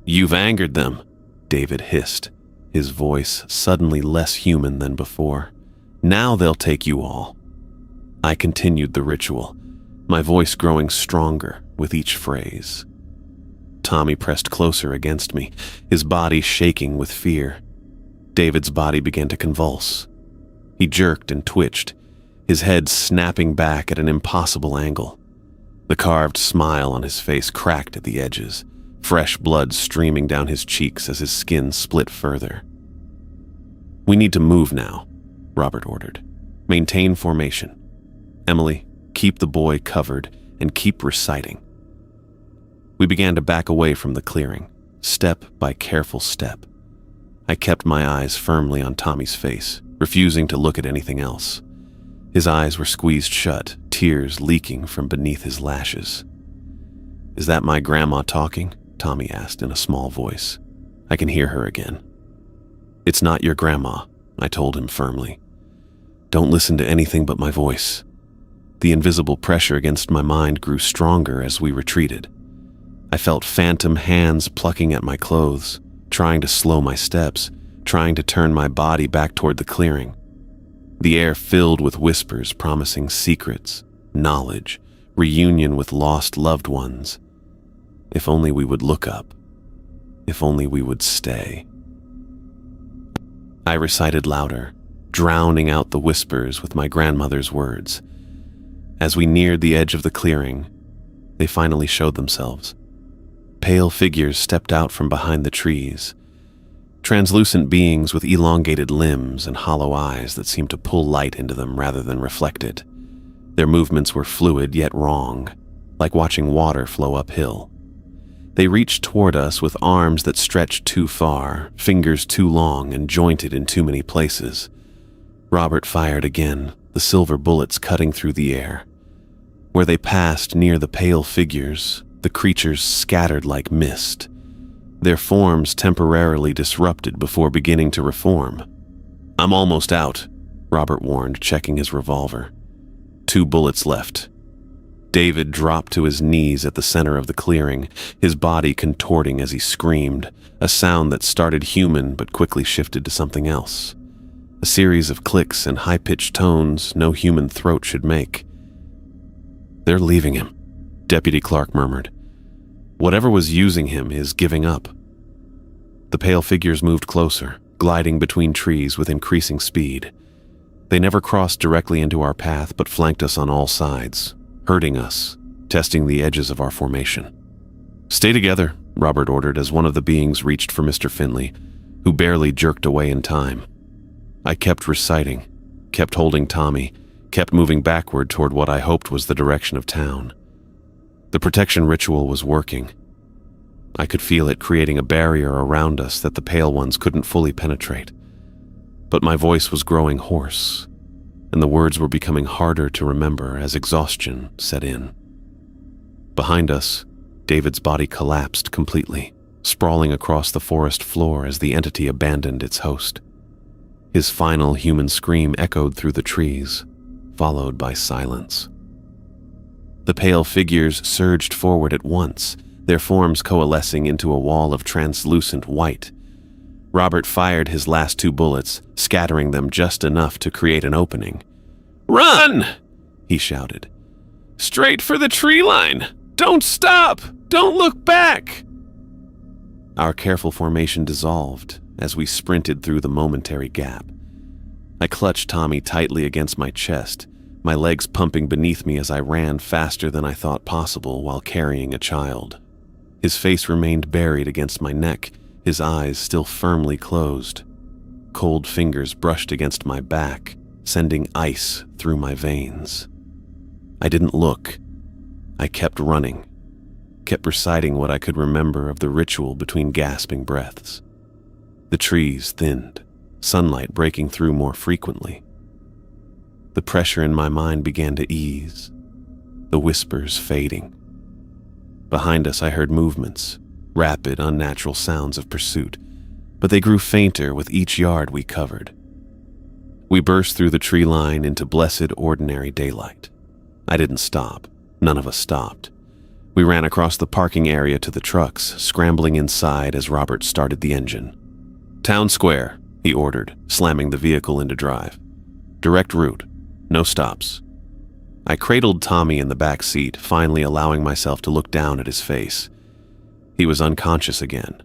"You've angered them," David hissed, his voice suddenly less human than before. "Now they'll take you all." I continued the ritual, my voice growing stronger with each phrase. Tommy pressed closer against me, his body shaking with fear. David's body began to convulse. He jerked and twitched, his head snapping back at an impossible angle. The carved smile on his face cracked at the edges, fresh blood streaming down his cheeks as his skin split further. "We need to move now," Robert ordered. "Maintain formation. Emily, keep the boy covered and keep reciting." We began to back away from the clearing, step by careful step. I kept my eyes firmly on Tommy's face, refusing to look at anything else. His eyes were squeezed shut, tears leaking from beneath his lashes. "Is that my grandma talking?" Tommy asked in a small voice. I can hear her again. "It's not your grandma," I told him firmly. "Don't listen to anything but my voice." The invisible pressure against my mind grew stronger as we retreated. I felt phantom hands plucking at my clothes, trying to slow my steps, trying to turn my body back toward the clearing. The air filled with whispers promising secrets, knowledge, reunion with lost loved ones. If only we would look up. If only we would stay. I recited louder, drowning out the whispers with my grandmother's words. As we neared the edge of the clearing, they finally showed themselves. Pale figures stepped out from behind the trees, translucent beings with elongated limbs and hollow eyes that seemed to pull light into them rather than reflect it. Their movements were fluid yet wrong, like watching water flow uphill. They reached toward us with arms that stretched too far, fingers too long and jointed in too many places. Robert fired again, the silver bullets cutting through the air. Where they passed near the pale figures, the creatures scattered like mist, their forms temporarily disrupted before beginning to reform. "I'm almost out," Robert warned, checking his revolver. 2 bullets left. David dropped to his knees at the center of the clearing, his body contorting as he screamed, a sound that started human but quickly shifted to something else. A series of clicks and high-pitched tones no human throat should make. "They're leaving him," Deputy Clark murmured. "Whatever was using him is giving up." The pale figures moved closer, gliding between trees with increasing speed. They never crossed directly into our path but flanked us on all sides, hurting us, testing the edges of our formation. "Stay together," Robert ordered as one of the beings reached for Mr. Finley, who barely jerked away in time. I kept reciting, kept holding Tommy, kept moving backward toward what I hoped was the direction of town. The protection ritual was working. I could feel it creating a barrier around us that the pale ones couldn't fully penetrate. But my voice was growing hoarse, and the words were becoming harder to remember as exhaustion set in. Behind us, David's body collapsed completely, sprawling across the forest floor as the entity abandoned its host. His final human scream echoed through the trees, followed by silence. The pale figures surged forward at once, their forms coalescing into a wall of translucent white. Robert fired his last 2 bullets, scattering them just enough to create an opening. "Run!" he shouted. "Straight for the tree line! Don't stop! Don't look back!" Our careful formation dissolved as we sprinted through the momentary gap. I clutched Tommy tightly against my chest, my legs pumping beneath me as I ran faster than I thought possible while carrying a child. His face remained buried against my neck, his eyes still firmly closed. Cold fingers brushed against my back, sending ice through my veins. I didn't look. I kept running, kept reciting what I could remember of the ritual between gasping breaths. The trees thinned, sunlight breaking through more frequently. The pressure in my mind began to ease, the whispers fading. Behind us I heard movements, rapid, unnatural sounds of pursuit, but they grew fainter with each yard we covered. We burst through the tree line into blessed ordinary daylight. I didn't stop. None of us stopped. We ran across the parking area to the trucks, scrambling inside as Robert started the engine. "Town Square," he ordered, slamming the vehicle into drive. "Direct route. No stops." I cradled Tommy in the back seat, finally allowing myself to look down at his face. He was unconscious again,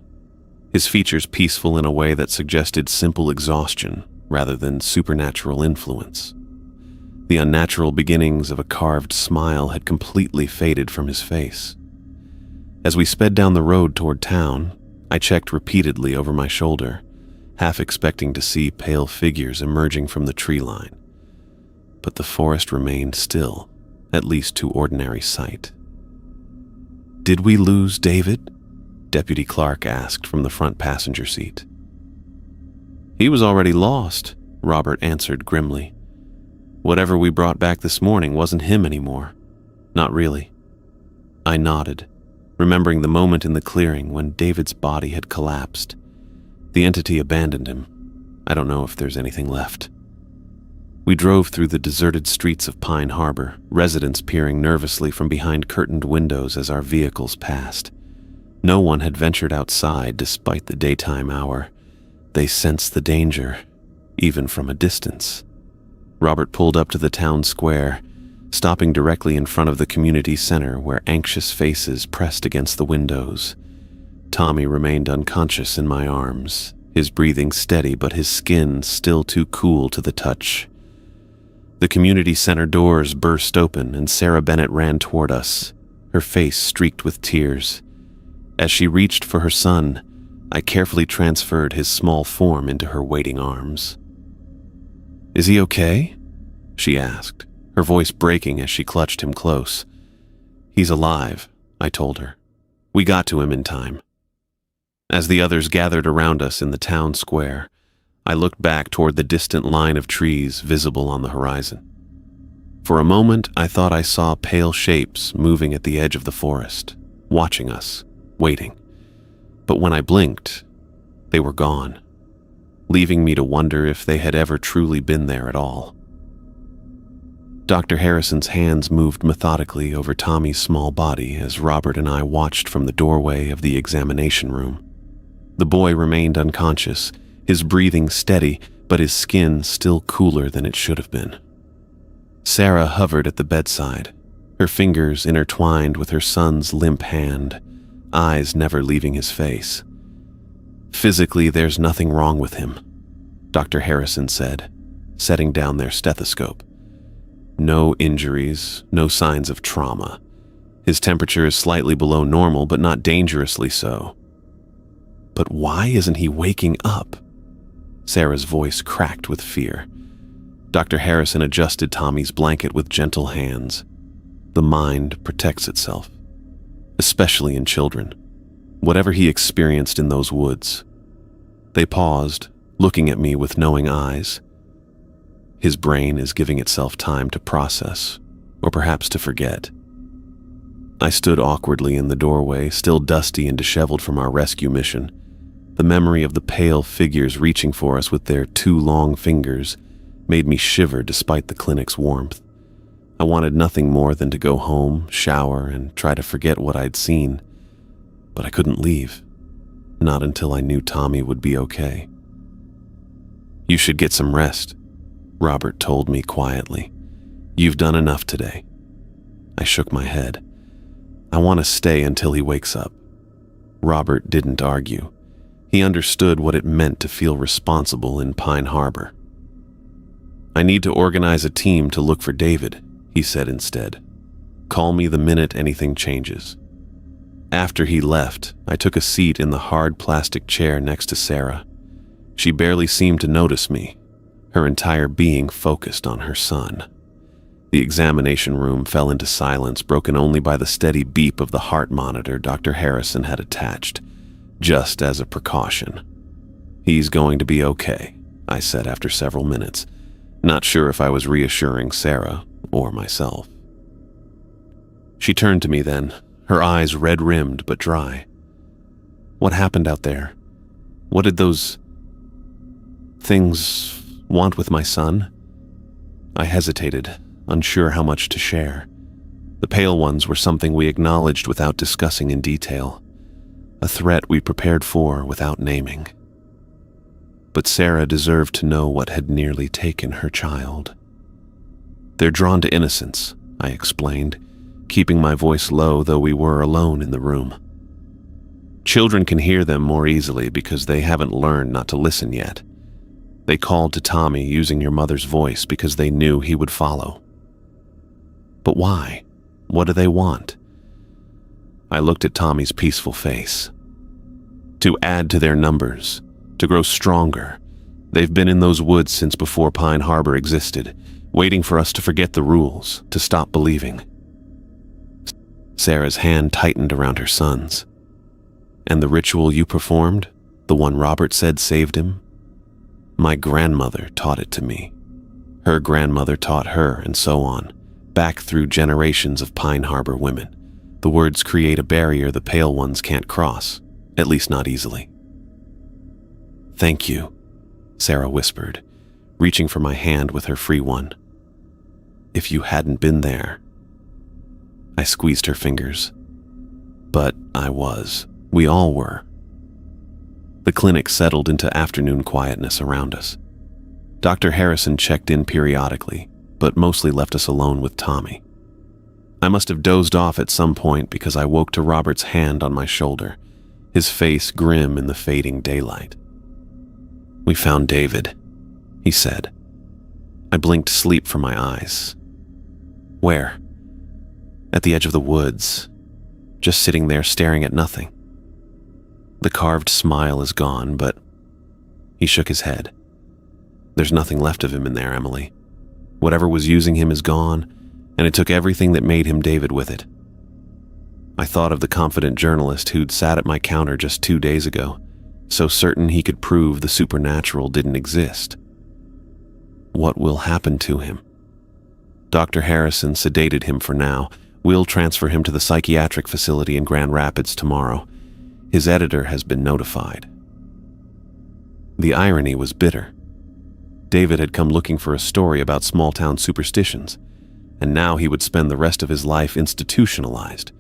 his features peaceful in a way that suggested simple exhaustion rather than supernatural influence. The unnatural beginnings of a carved smile had completely faded from his face. As we sped down the road toward town, I checked repeatedly over my shoulder, half expecting to see pale figures emerging from the tree line. But the forest remained still, at least to ordinary sight. "Did we lose David?" Deputy Clark asked from the front passenger seat. "He was already lost," Robert answered grimly. "Whatever we brought back this morning wasn't him anymore. Not really." I nodded, remembering the moment in the clearing when David's body had collapsed. The entity abandoned him. I don't know if there's anything left. We drove through the deserted streets of Pine Harbor, residents peering nervously from behind curtained windows as our vehicles passed. No one had ventured outside despite the daytime hour. They sensed the danger, even from a distance. Robert pulled up to the town square, stopping directly in front of the community center where anxious faces pressed against the windows. Tommy remained unconscious in my arms, his breathing steady but his skin still too cool to the touch. The community center doors burst open and Sarah Bennett ran toward us, her face streaked with tears. As she reached for her son, I carefully transferred his small form into her waiting arms. "Is he okay?" she asked, her voice breaking as she clutched him close. "He's alive," I told her. "We got to him in time." As the others gathered around us in the town square, I looked back toward the distant line of trees visible on the horizon. For a moment, I thought I saw pale shapes moving at the edge of the forest, watching us, waiting. But when I blinked, they were gone, leaving me to wonder if they had ever truly been there at all. Dr. Harrison's hands moved methodically over Tommy's small body as Robert and I watched from the doorway of the examination room. The boy remained unconscious, his breathing steady, but his skin still cooler than it should have been. Sarah hovered at the bedside, her fingers intertwined with her son's limp hand, eyes never leaving his face. "Physically, there's nothing wrong with him," Dr. Harrison said, setting down their stethoscope. "No injuries, no signs of trauma. His temperature is slightly below normal, but not dangerously so." "But why isn't he waking up?" Sarah's voice cracked with fear. Dr. Harrison adjusted Tommy's blanket with gentle hands. The mind protects itself, especially in children. Whatever he experienced in those woods. They paused, looking at me with knowing eyes. His brain is giving itself time to process, or perhaps to forget. I stood awkwardly in the doorway, still dusty and disheveled from our rescue mission. The memory of the pale figures reaching for us with their 2 long fingers made me shiver despite the clinic's warmth. I wanted nothing more than to go home, shower, and try to forget what I'd seen. But I couldn't leave. Not until I knew Tommy would be okay. "You should get some rest," Robert told me quietly. "You've done enough today." I shook my head. "I want to stay until he wakes up." Robert didn't argue. He understood what it meant to feel responsible in Pine Harbor. "I need to organize a team to look for David," he said instead. "Call me the minute anything changes." After he left, I took a seat in the hard plastic chair next to Sarah. She barely seemed to notice me, her entire being focused on her son. The examination room fell into silence, broken only by the steady beep of the heart monitor Dr. Harrison had attached, just as a precaution. "He's going to be okay," I said after several minutes, not sure if I was reassuring Sarah or myself. She turned to me then, her eyes red-rimmed but dry. "What happened out there? What did those things want with my son?" I hesitated, unsure how much to share. The pale ones were something we acknowledged without discussing in detail, a threat we prepared for without naming. But Sarah deserved to know what had nearly taken her child. "They're drawn to innocence," I explained, keeping my voice low though we were alone in the room. "Children can hear them more easily because they haven't learned not to listen yet. They called to Tommy using your mother's voice because they knew he would follow." "But why? What do they want?" I looked at Tommy's peaceful face. "To add to their numbers, to grow stronger. They've been in those woods since before Pine Harbor existed, waiting for us to forget the rules, to stop believing." Sarah's hand tightened around her son's. "And the ritual you performed, the one Robert said saved him? My grandmother taught it to me. Her grandmother taught her, and so on, back through generations of Pine Harbor women. The words create a barrier the pale ones can't cross, at least not easily." "Thank you," Sarah whispered, reaching for my hand with her free one. "If you hadn't been there..." I squeezed her fingers. But I was. We all were. The clinic settled into afternoon quietness around us. Dr. Harrison checked in periodically, but mostly left us alone with Tommy. I must have dozed off at some point because I woke to Robert's hand on my shoulder, his face grim in the fading daylight. "We found David," he said. I blinked sleep from my eyes. Where? At the edge of the woods, just sitting there staring at nothing. The carved smile is gone, but he shook his head. There's nothing left of him in there, Emily. Whatever was using him is gone, and it took everything that made him David with it. I thought of the confident journalist who'd sat at my counter just 2 days ago, so certain he could prove the supernatural didn't exist. What will happen to him? Dr. Harrison sedated him for now. We'll transfer him to the psychiatric facility in Grand Rapids tomorrow. His editor has been notified. The irony was bitter. David had come looking for a story about small-town superstitions, and now he would spend the rest of his life institutionalized,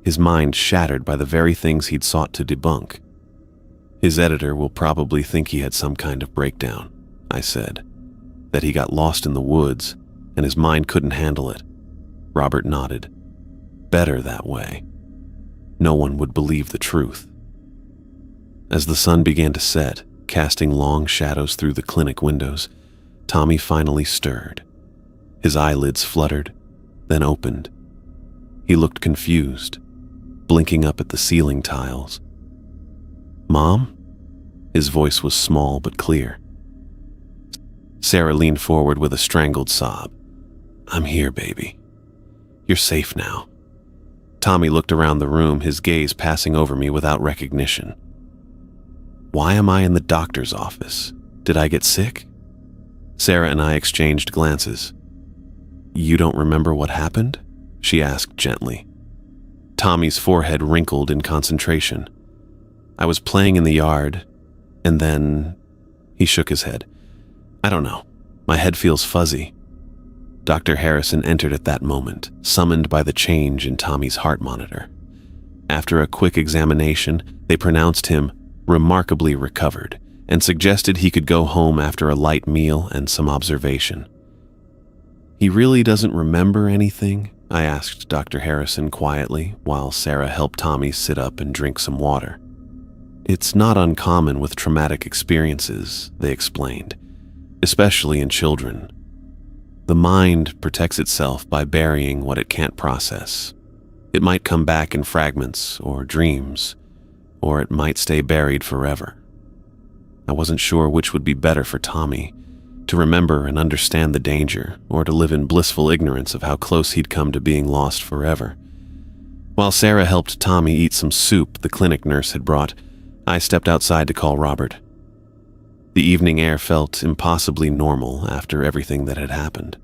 his mind shattered by the very things he'd sought to debunk. His editor will probably think he had some kind of breakdown, I said, that he got lost in the woods and his mind couldn't handle it. Robert nodded. Better that way. No one would believe the truth. As the sun began to set, casting long shadows through the clinic windows, Tommy finally stirred. His eyelids fluttered, then opened. He looked confused, blinking up at the ceiling tiles. "Mom?" His voice was small but clear. Sarah leaned forward with a strangled sob. "I'm here, baby. You're safe now." Tommy looked around the room, his gaze passing over me without recognition. Why am I in the doctor's office? Did I get sick? Sarah and I exchanged glances. "You don't remember what happened?" she asked gently. Tommy's forehead wrinkled in concentration. "I was playing in the yard, and then..." He shook his head. "I don't know. My head feels fuzzy." Dr. Harrison entered at that moment, summoned by the change in Tommy's heart monitor. After a quick examination, they pronounced him remarkably recovered and suggested he could go home after a light meal and some observation. "He really doesn't remember anything?" I asked Dr. Harrison quietly, while Sarah helped Tommy sit up and drink some water. "It's not uncommon with traumatic experiences," they explained, "especially in children. The mind protects itself by burying what it can't process. It might come back in fragments or dreams, or it might stay buried forever." I wasn't sure which would be better for Tommy, to remember and understand the danger, or to live in blissful ignorance of how close he'd come to being lost forever. While Sarah helped Tommy eat some soup the clinic nurse had brought, I stepped outside to call Robert. The evening air felt impossibly normal after everything that had happened.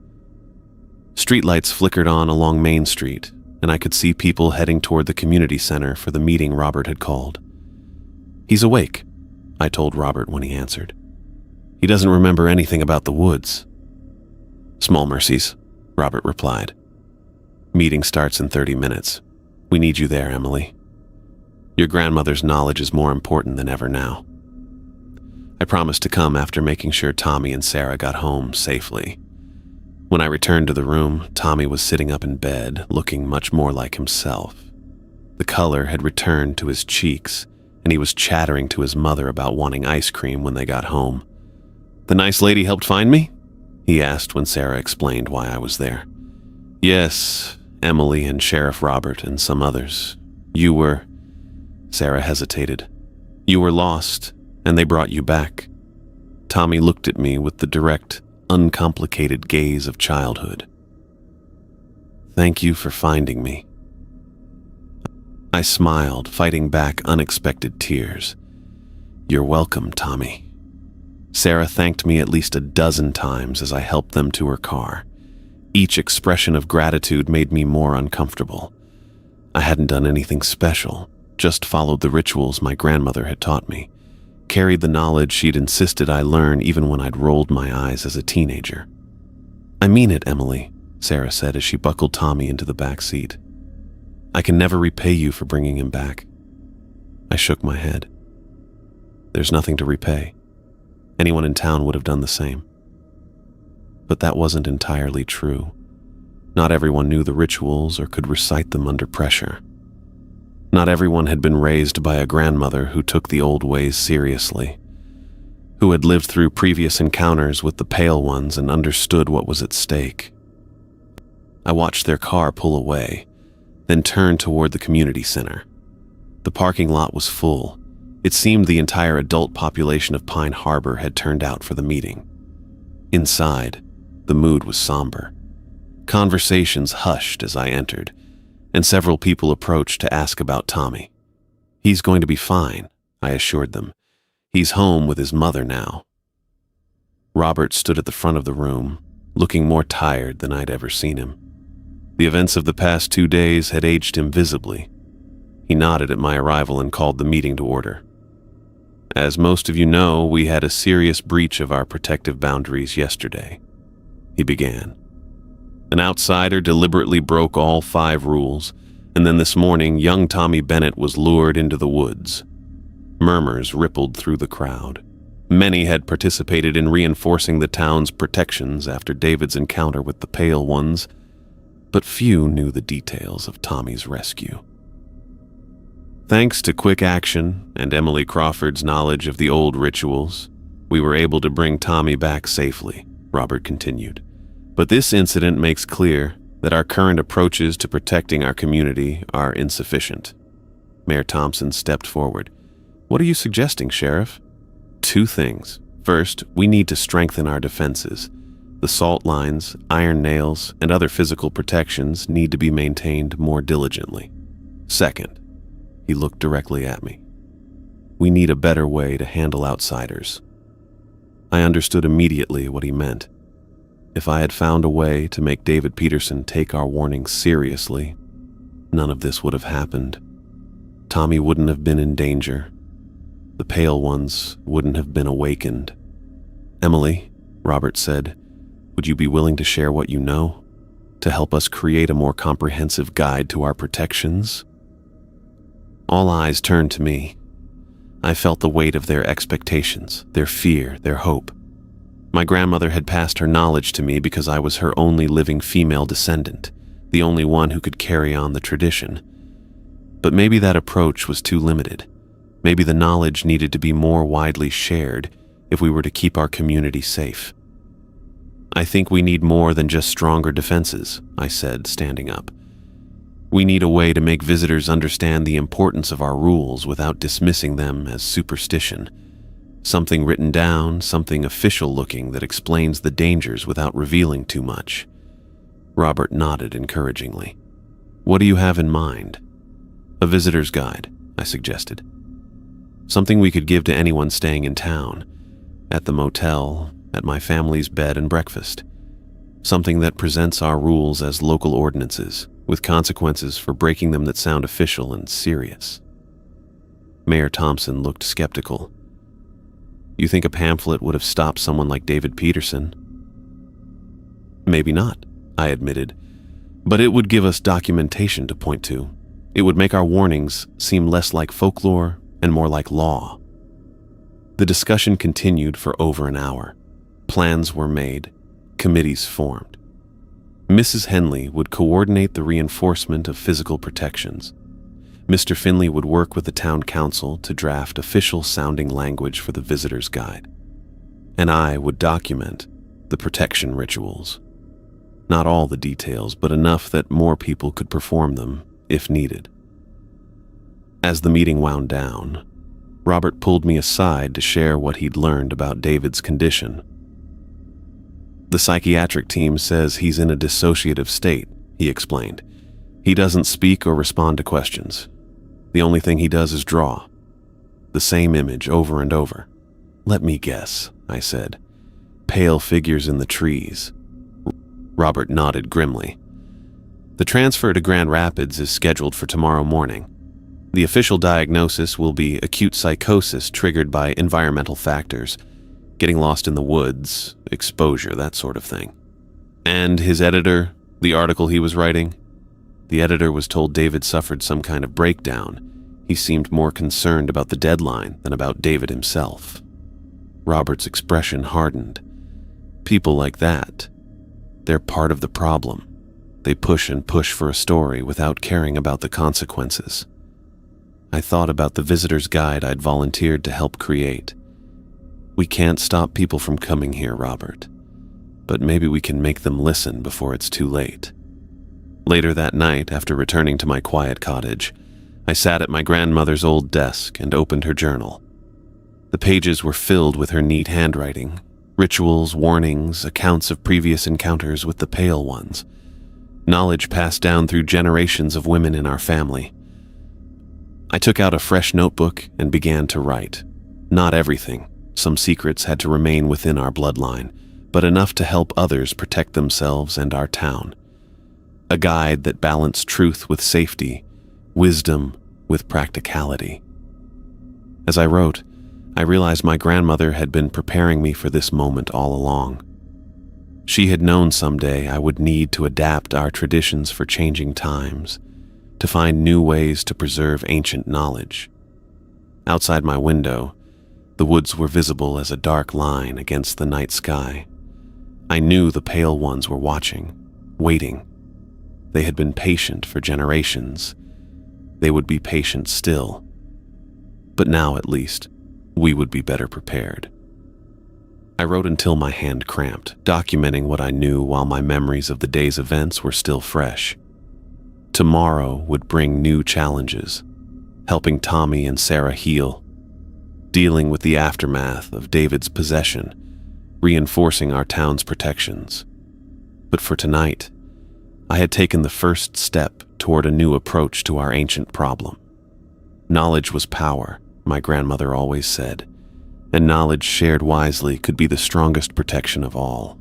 Streetlights flickered on along Main Street, and I could see people heading toward the community center for the meeting Robert had called. "He's awake," I told Robert when he answered. "He doesn't remember anything about the woods." "Small mercies," Robert replied. "Meeting starts in 30 minutes. We need you there, Emily. Your grandmother's knowledge is more important than ever now." I promised to come after making sure Tommy and Sarah got home safely. When I returned to the room, Tommy was sitting up in bed, looking much more like himself. The color had returned to his cheeks, and he was chattering to his mother about wanting ice cream when they got home. "The nice lady helped find me?" he asked when Sarah explained why I was there. "Yes, Emily and Sheriff Robert and some others. You were..." Sarah hesitated. "You were lost, and they brought you back." Tommy looked at me with the direct, uncomplicated gaze of childhood. "Thank you for finding me." I smiled, fighting back unexpected tears. "You're welcome, Tommy." Sarah thanked me at least a dozen times as I helped them to her car. Each expression of gratitude made me more uncomfortable. I hadn't done anything special, just followed the rituals my grandmother had taught me, carried the knowledge she'd insisted I learn even when I'd rolled my eyes as a teenager. "I mean it, Emily," Sarah said as she buckled Tommy into the back seat. "I can never repay you for bringing him back." I shook my head. There's nothing to repay. Anyone in town would have done the same. But that wasn't entirely true. Not everyone knew the rituals or could recite them under pressure. Not everyone had been raised by a grandmother who took the old ways seriously. who had lived through previous encounters with the Pale Ones and understood what was at stake. I watched their car pull away, then turn toward the community center. The parking lot was full. It seemed the entire adult population of Pine Harbor had turned out for the meeting. Inside, the mood was somber. Conversations hushed as I entered, and several people approached to ask about Tommy. "He's going to be fine," I assured them. "He's home with his mother now." Robert stood at the front of the room, looking more tired than I'd ever seen him. The events of the past 2 days had aged him visibly. He nodded at my arrival and called the meeting to order. "As most of you know, we had a serious breach of our protective boundaries yesterday," he began. "An outsider deliberately broke all 5 rules, and then this morning, young Tommy Bennett was lured into the woods." Murmurs rippled through the crowd. Many had participated in reinforcing the town's protections after David's encounter with the Pale Ones, but few knew the details of Tommy's rescue. "Thanks to quick action and Emily Crawford's knowledge of the old rituals, we were able to bring Tommy back safely," Robert continued. "But this incident makes clear that our current approaches to protecting our community are insufficient." Mayor Thompson stepped forward. "What are you suggesting, Sheriff?" "2 things. First, we need to strengthen our defenses. The salt lines, iron nails, and other physical protections need to be maintained more diligently. Second," he looked directly at me, "we need a better way to handle outsiders." I understood immediately what he meant. If I had found a way to make David Peterson take our warnings seriously, none of this would have happened. Tommy wouldn't have been in danger. The Pale Ones wouldn't have been awakened. "Emily," Robert said, "would you be willing to share what you know, to help us create a more comprehensive guide to our protections?" All eyes turned to me. I felt the weight of their expectations, their fear, their hope. My grandmother had passed her knowledge to me because I was her only living female descendant, the only one who could carry on the tradition. But maybe that approach was too limited. Maybe the knowledge needed to be more widely shared if we were to keep our community safe. "I think we need more than just stronger defenses," I said, standing up. "We need a way to make visitors understand the importance of our rules without dismissing them as superstition. Something written down, something official-looking that explains the dangers without revealing too much." Robert nodded encouragingly. "What do you have in mind?" "A visitor's guide," I suggested. "Something we could give to anyone staying in town, at the motel, at my family's bed and breakfast. Something that presents our rules as local ordinances, with consequences for breaking them that sound official and serious." Mayor Thompson looked skeptical. "You think a pamphlet would have stopped someone like David Peterson?" "Maybe not," I admitted, "but it would give us documentation to point to. It would make our warnings seem less like folklore and more like law." The discussion continued for over an hour. Plans were made, committees formed. Mrs. Henley would coordinate the reinforcement of physical protections. Mr. Finley would work with the town council to draft official-sounding language for the visitor's guide. And I would document the protection rituals. Not all the details, but enough that more people could perform them if needed. As the meeting wound down, Robert pulled me aside to share what he'd learned about David's condition. "The psychiatric team says he's in a dissociative state," he explained. "He doesn't speak or respond to questions. The only thing he does is draw. The same image over and over." "Let me guess," I said. "Pale figures in the trees." Robert nodded grimly. "The transfer to Grand Rapids is scheduled for tomorrow morning. The official diagnosis will be acute psychosis triggered by environmental factors, getting lost in the woods, exposure, that sort of thing." "And his editor, the article he was writing?" "The editor was told David suffered some kind of breakdown. He seemed more concerned about the deadline than about David himself." Robert's expression hardened. "People like that, they're part of the problem. They push and push for a story without caring about the consequences." I thought about the visitor's guide I'd volunteered to help create. We can't stop people from coming here, Robert, but maybe we can make them listen before it's too late. Later that night, after returning to my quiet cottage, I sat at my grandmother's old desk and opened her journal. The pages were filled with her neat handwriting, rituals, warnings, accounts of previous encounters with the Pale Ones, knowledge passed down through generations of women in our family. I took out a fresh notebook and began to write. Not everything. Some secrets had to remain within our bloodline, but enough to help others protect themselves and our town. A guide that balanced truth with safety, wisdom with practicality. As I wrote, I realized my grandmother had been preparing me for this moment all along. She had known someday I would need to adapt our traditions for changing times, to find new ways to preserve ancient knowledge. Outside my window, the woods were visible as a dark line against the night sky. I knew the Pale Ones were watching, waiting. They had been patient for generations. They would be patient still. But now, at least, we would be better prepared. I wrote until my hand cramped, documenting what I knew while my memories of the day's events were still fresh. Tomorrow would bring new challenges, helping Tommy and Sarah heal, dealing with the aftermath of David's possession, reinforcing our town's protections. But for tonight, I had taken the first step toward a new approach to our ancient problem. Knowledge was power, my grandmother always said, and knowledge shared wisely could be the strongest protection of all.